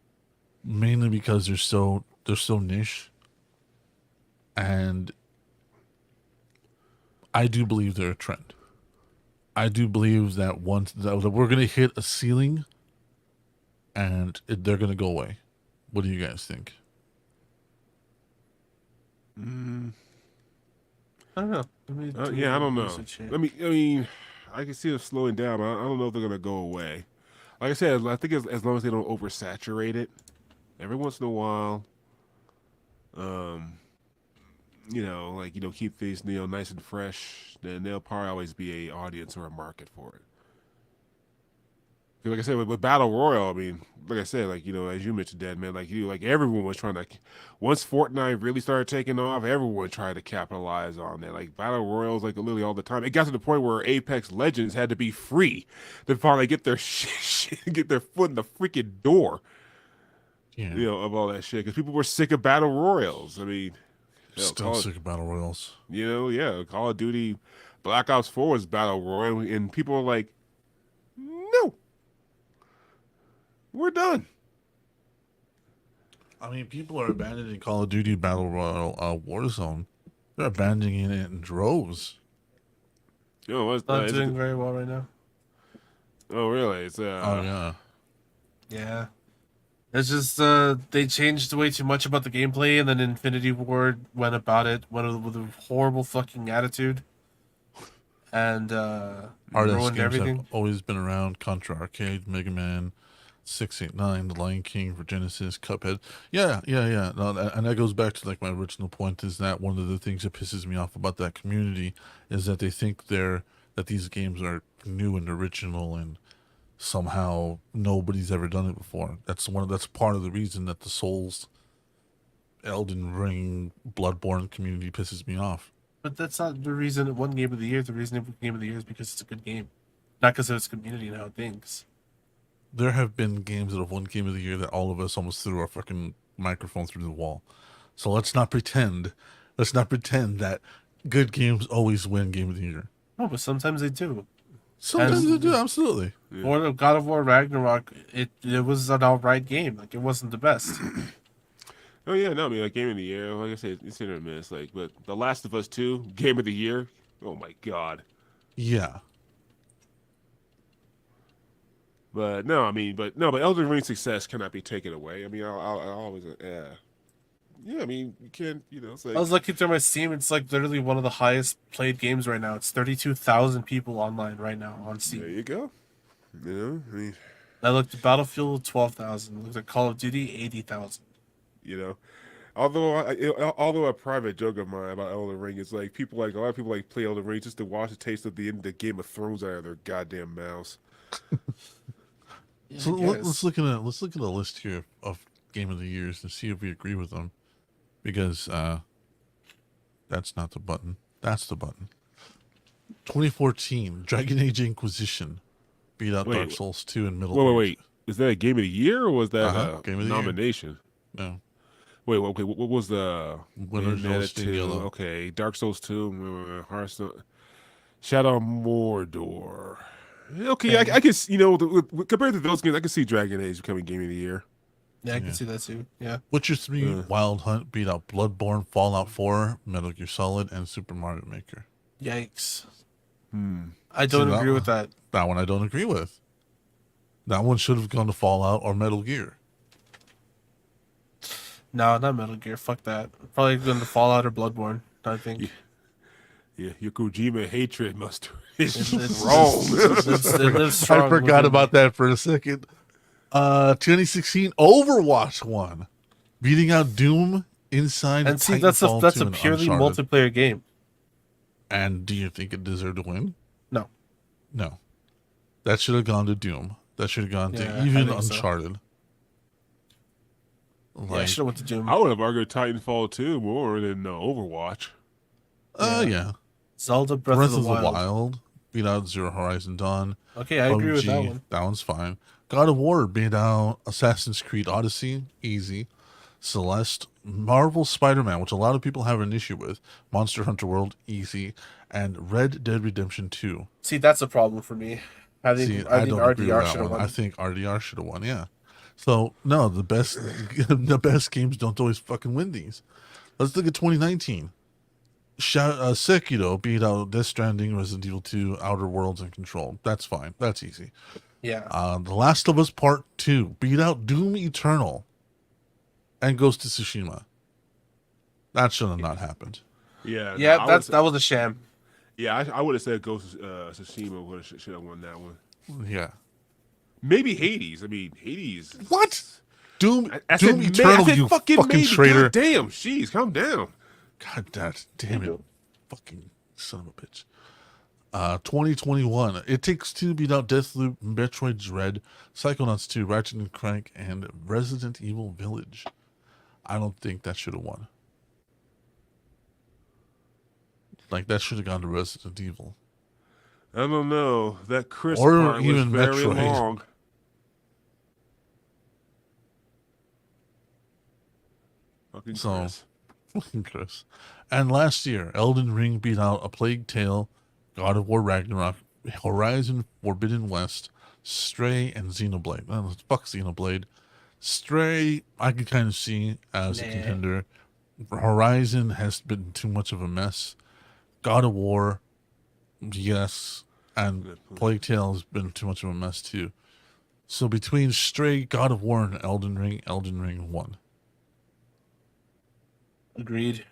mainly because they're so niche, and I do believe they're a trend. I do believe that once that we're gonna hit a ceiling, and they're gonna go away. What do you guys think? I don't know. Let me do Yeah, I a don't know. research here. I mean, I can see it slowing down. But I don't know if they're gonna go away. Like I said, I think as long as they don't oversaturate it, every once in a while, um, keep things nice and fresh, then there'll probably always be a audience or a market for it. 'Cause like I said, with Battle Royale, I mean, like I said, like as you mentioned, Dad, man, like everyone was trying to. Once Fortnite really started taking off, everyone tried to capitalize on that. Like Battle Royals, like literally all the time. It got to the point where Apex Legends had to be free to finally get their get their foot in the freaking door, Yeah, of all that shit, because people were sick of Battle Royals. I mean, still sick of battle royals. Yeah, Call of Duty, Black Ops 4 was Battle Royale, and people were like, no, we're done. I mean, people are abandoning Call of Duty Battle Royale Warzone. They're abandoning it in droves. What's Not doing very well right now. Oh, really? It's Oh yeah, Yeah. It's just they changed way too much about the gameplay, and then Infinity Ward went about it with a horrible fucking attitude, and hard-ass ruined games everything. have always been around. Contra Arcade, Mega Man, 689, The Lion King for Genesis, Cuphead. Yeah. No, and that goes back to like my original point is that one of the things that pisses me off about that community is that they think that these games are new and original and somehow nobody's ever done it before. That's part of the reason that the Souls, Elden Ring, Bloodborne community pisses me off. But that's not the reason it won Game of the Year. The reason it won Game of the Year is because it's a good game, not because of its community and how it thinks. There have been games that have won Game of the Year that all of us almost threw our fucking microphone through the wall. So let's not pretend. Let's not pretend that good games always win Game of the Year. No, but sometimes they do. Sometimes And- they do, absolutely. Or God of War Ragnarok, it was an outright game. Like it wasn't the best. Oh yeah, no, I mean like Game of the Year. Like I said, it's hit or miss. Like, but The Last of Us 2, Game of the Year. Oh my god. Yeah. But no, I mean, but Elden Ring's success cannot be taken away. I mean, I always, yeah. I mean, you can't, it's like I was looking through my Steam. It's like literally one of the highest played games right now. It's 32,000 people online right now on there Steam. you go. I mean, I looked at Battlefield 12,000. Looked at Call of Duty 80,000. you know, Although a private joke of mine about Elden Ring is like a lot of people like play Elden Ring just to watch the taste of the end of the Game of Thrones out of their goddamn mouths. Yeah, So I let's guess. look at a list here of Game of the Years and see if we agree with them, because that's not the button. That's the button. 2014, Dragon Age Inquisition beat out Dark Wait, Souls 2 and Middle wait. Age. Is that a Game of the Year or was that a Game of the Year. nomination? No, Wait, okay. What was the Winners Bayonetta listed in 2? yellow. Okay, Dark Souls 2, Hearthstone, Shadow of Mordor. Okay, I can compared to those games, I can see Dragon Age becoming Game of the Year. Yeah, I can Yeah. see that too. Yeah. Witcher 3 Wild Hunt beat out Bloodborne, Fallout 4, Metal Gear Solid, and Super Mario Maker. Yikes. Hmm. I don't that agree one- with that. That one I don't agree with. That one should have gone to Fallout or Metal Gear. No, not Metal Gear. Fuck that. Probably going to Fallout or Bloodborne, I think. Yeah, your Kojima hatred must is It's- wrong. It lives strong I forgot within about me. that for a second. 2016 Overwatch won, beating out Doom, Inside, And see, that's a Titanfall 2, and purely Uncharted. multiplayer game. And do you think it deserved to win? No. No. That should have gone to Doom. That should have gone Yeah, to I even think so. Uncharted. Yeah, I Like, should have went to Doom. I would have argued Titanfall 2 more than Overwatch. yeah. Zelda Breath, Breath of the Wild. beat out Zero Horizon Dawn. Okay, I agree with that PUBG, one. That one's fine. God of War beat out Assassin's Creed Odyssey, easy. Celeste, Marvel Spider-Man, which a lot of people have an issue with. Monster Hunter World, easy. And Red Dead Redemption 2. See, that's a problem for me. I think See, I I think don't agree with RDR that should have one. won. I think RDR should have won, yeah. So, no, the best the best games don't always fucking win these. Let's look at 2019. Sekiro beat out Death Stranding, Resident Evil 2, Outer Worlds, and Control. That's fine. That's easy. Yeah. The Last of Us Part 2 beat out Doom Eternal and Ghost of Tsushima. That should have not happened. Yeah, Yeah, no, that was a sham. I would have said Ghost of Tsushima should have won that one. Yeah. Maybe Hades. I mean, Hades. What? Doom, I Doom said, Eternal, I said you fucking, fucking maybe. traitor. God damn, jeez, calm down. God damn it. Fucking son of a bitch. 2021. It Takes Two beat out Deathloop, Metroid Dread, Psychonauts 2, Ratchet and Clank, and Resident Evil Village. I don't think that should have won. Like, that should have gone to Resident Evil. I don't know. That Chris Or part was even very Metroid. long. Fucking So- Chris. Chris. And last year, Elden Ring beat out A Plague Tale, God of War Ragnarok, Horizon Forbidden West, Stray, and Xenoblade. Oh, fuck Xenoblade. Stray, I could kind of see as a Nah. contender. Horizon has been too much of a mess. God of War, yes. And Plague Tale has been too much of a mess too. So between Stray, God of War, and Elden Ring won. Agreed.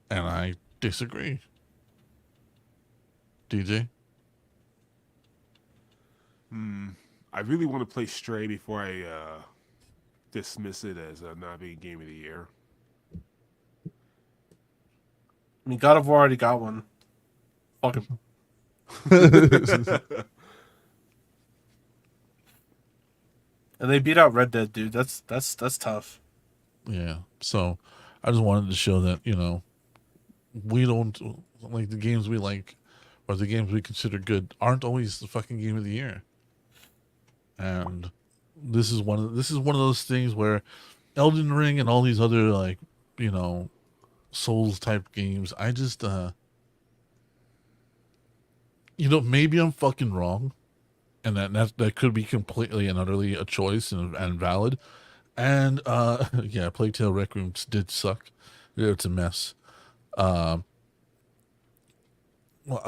And I disagree. DJ? I really want to play Stray before I dismiss it as not being Game of the Year. I mean, God of War already got one. Fuck him. And they beat out Red Dead, dude. That's tough. Yeah. So I just wanted to show that, we don't like the games we like or the games we consider good aren't always the fucking game of the year. And this is one of those things where Elden Ring and all these other Souls type games, I just maybe I'm fucking wrong, and that could be completely and utterly a choice and valid. And yeah, Plague Tale Requiem did suck. It's a mess. Well,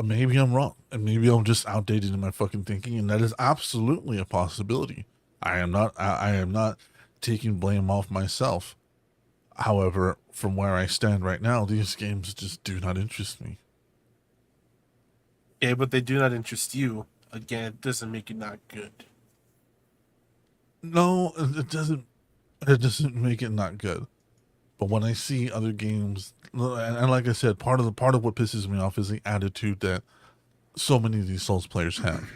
maybe I'm wrong, and maybe I'm just outdated in my fucking thinking, and that is absolutely a possibility. I am not taking blame off myself. However, from where I stand right now, these games just do not interest me. Yeah, but they do not interest you. Again, it doesn't make it not good. No, it doesn't. it doesn't make it not good. But when I see other games, and like I said, part of what pisses me off is the attitude that so many of these Souls players have.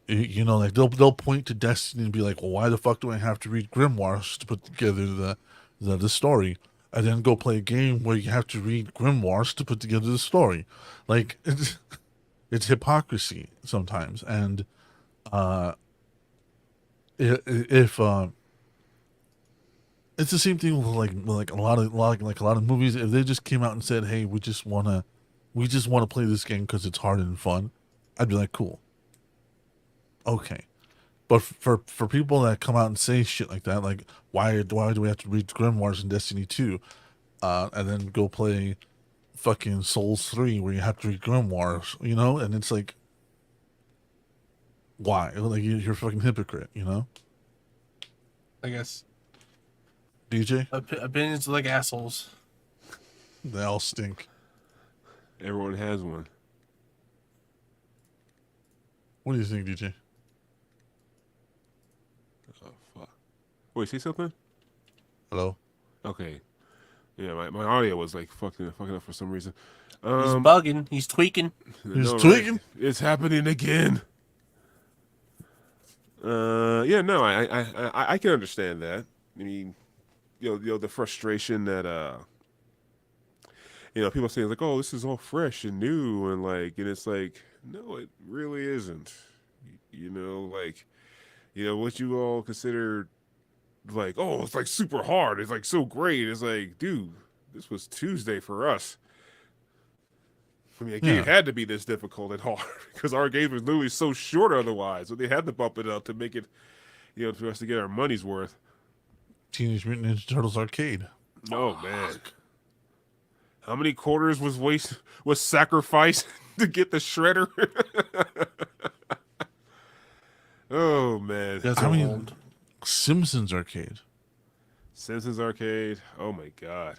You know, like they'll point to Destiny and be like, "Well, why the fuck do I have to read grimoires to put together the story?" And then go play a game where you have to read grimoires to put together the story. Like it's hypocrisy sometimes, and if it's the same thing with like a lot of movies. If they just came out and said, "Hey, we just wanna play this game because it's hard and fun," I'd be like, "Cool, okay." But for people that come out and say shit like that, like why do we have to read grimoires in Destiny 2, and then go play fucking Souls 3 where you have to read grimoires, you know? And it's like, why? Like you're a fucking hypocrite, you know? I guess DJ, opinions are like assholes. they all stink. Everyone has one. What do you think, DJ? Oh fuck. Wait, say something? Hello? Okay. Yeah, my audio was like fucking up for some reason. He's bugging. He's tweaking. He's tweaking? Right? It's happening again. Yeah, no, I can understand that. I mean, you know the frustration that people say like, oh, this is all fresh and new, and it's like, no, it really isn't. You know, like, what you all consider like, oh, it's like super hard. It's like so great. It's like, dude, this was Tuesday for us. I mean, a game had to be this difficult and hard because our game was literally so short otherwise. So they had to bump it up to make it, for us to get our money's worth. Teenage Mutant Ninja Turtles Arcade. Oh man, how many quarters was sacrificed to get the shredder? Oh man, I mean, Simpsons Arcade. Simpsons Arcade. Oh my god.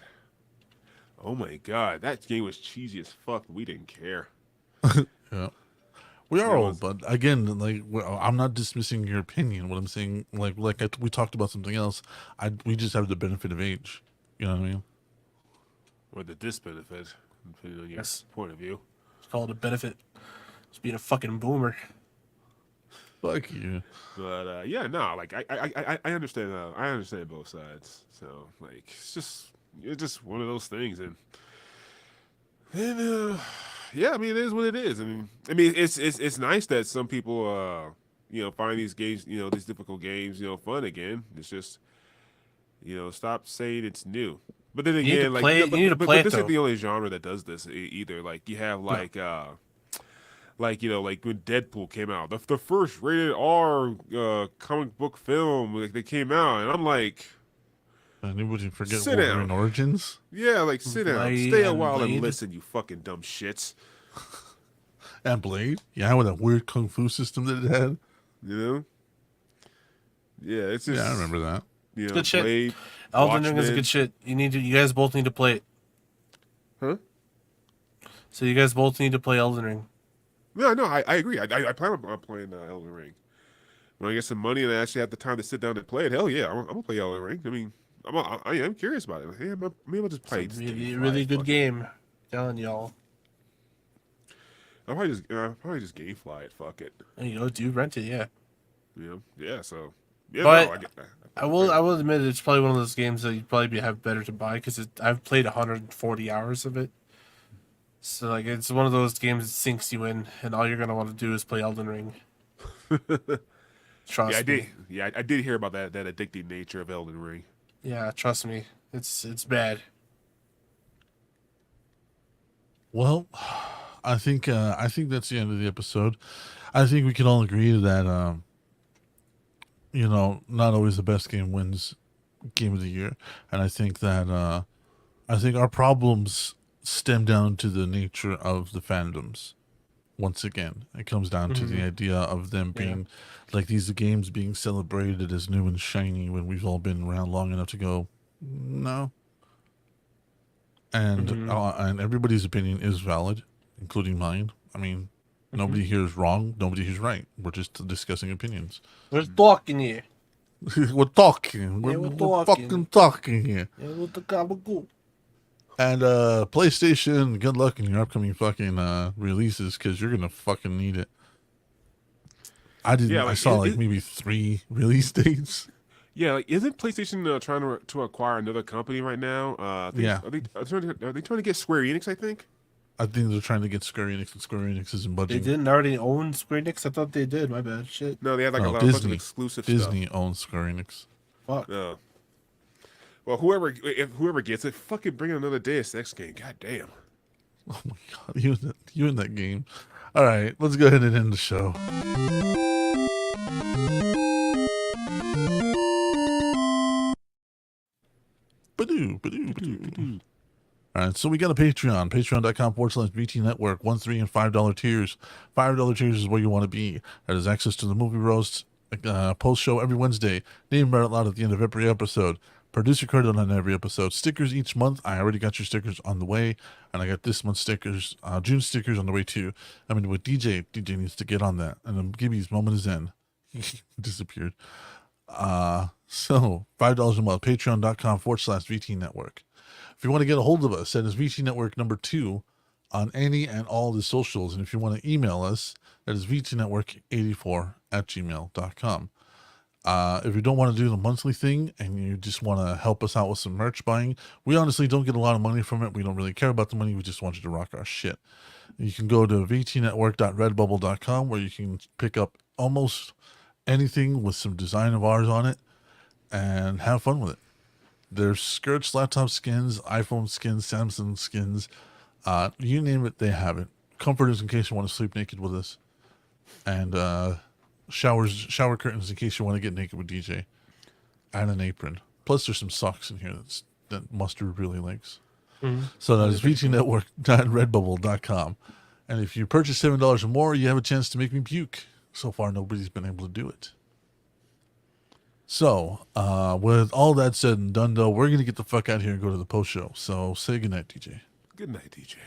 Oh my god, that game was cheesy as fuck. We didn't care. Yeah, we are old, but again, like I'm not dismissing your opinion. What I'm saying, we talked about something else. We just have the benefit of age. You know what I mean? Or the disbenefit, depending on your point of view. It's called a benefit. It's being a fucking boomer. Fuck you. But yeah, no, like I understand. I understand both sides. So like it's just one of those things, and yeah, I mean it is what it is. I mean it's nice that some people find these games, these difficult games, fun again. It's just stop saying it's new. But then again, you need to play it. This isn't the only genre that does this either. Like you have like when Deadpool came out, the first rated R comic book film, like they came out, and I'm like, anybody forget sit Wolverine down. Origins? Yeah, like sit down, stay a while and listen, you fucking dumb shits. And Blade, yeah, with that weird kung fu system that it had. Yeah, it's just I remember that. Good shit. Blade, Elden Ring is a good shit. You guys both need to play it. Huh? So you guys both need to play Elden Ring. No, I agree. I plan on playing Elden Ring. When I get some money and I actually have the time to sit down and play it, hell yeah, I'm gonna play Elden Ring. I mean, I am curious about it. Hey, maybe I'll just play. It's a really good game. I'm telling y'all. I'll probably just GameFly it. Fuck it. There you go, dude. Rent it, yeah. Yeah. So, yeah. But no, I get that. I will admit it's probably one of those games that you'd probably have better to buy because I've played 140 hours of it. So like it's one of those games that sinks you in, and all you're gonna want to do is play Elden Ring. Trust me. I did hear about that addicting nature of Elden Ring. Yeah, trust me, it's bad. Well, I think that's the end of the episode. I think we can all agree that not always the best game wins game of the year, and I think that our problems stem down to the nature of the fandoms. Once again, it comes down to the idea of them being like these games being celebrated as new and shiny when we've all been around long enough to go, no. And everybody's opinion is valid, including mine. I mean, nobody here is wrong. Nobody here is right. We're just discussing opinions. We're talking here. We're talking. Yeah, We're we're talking. fucking talking here. Yeah, with the gabagool. And PlayStation, good luck in your upcoming fucking releases because you're gonna fucking need it. Yeah, I like, saw like maybe 3 release dates. Yeah, like isn't PlayStation trying to acquire another company right now? Yeah. Are they trying to get Square Enix? I think. I think they're trying to get Square Enix, and Square Enix isn't They budging. didn't already own Square Enix? I thought they did. My bad. Shit. No, they had like No, a bunch of Disney. exclusive Disney owns Square Enix. Fuck. stuff. No. Well, whoever gets it, fucking bring another Deus Ex game. God damn. Oh my god, you in that game. All right, let's go ahead and end the show. Badoo, badoo, badoo, badoo. All right, so we got a Patreon, patreon.com/VTNetwork, $1, $3, and $5 tiers. $5 tiers is where you want to be. That is access to the movie roast, post show every Wednesday, name read out loud at the end of every episode, producer credit on every episode, stickers each month. I already got your stickers on the way, and I got this month's stickers, June stickers on the way too. I mean, with DJ needs to get on that, and then Gibby's moment is in. He disappeared. So $5 a month, patreon.com/VTNetwork. If you want to get a hold of us, that is VTNetwork number 2 on any and all the socials. And if you want to email us, that is VTNetwork84@gmail.com. If you don't want to do the monthly thing and you just want to help us out with some merch buying, we honestly don't get a lot of money from it. We don't really care about the money. We just want you to rock our shit. You can go to VTNetwork.redbubble.com where you can pick up almost anything with some design of ours on it and have fun with it. There's skirts, laptop skins, iPhone skins, Samsung skins, you name it, they have it. Comforters in case you want to sleep naked with us, and shower curtains in case you want to get naked with DJ, and an apron. Plus, there's some socks in here that Mustard really likes. Mm-hmm. So that is VTNetwork.redbubble.com. And if you purchase $7 or more, you have a chance to make me puke. So far, nobody's been able to do it. So, with all that said and done, though, we're going to get the fuck out of here and go to the post show. So, say goodnight, DJ. Good night, DJ.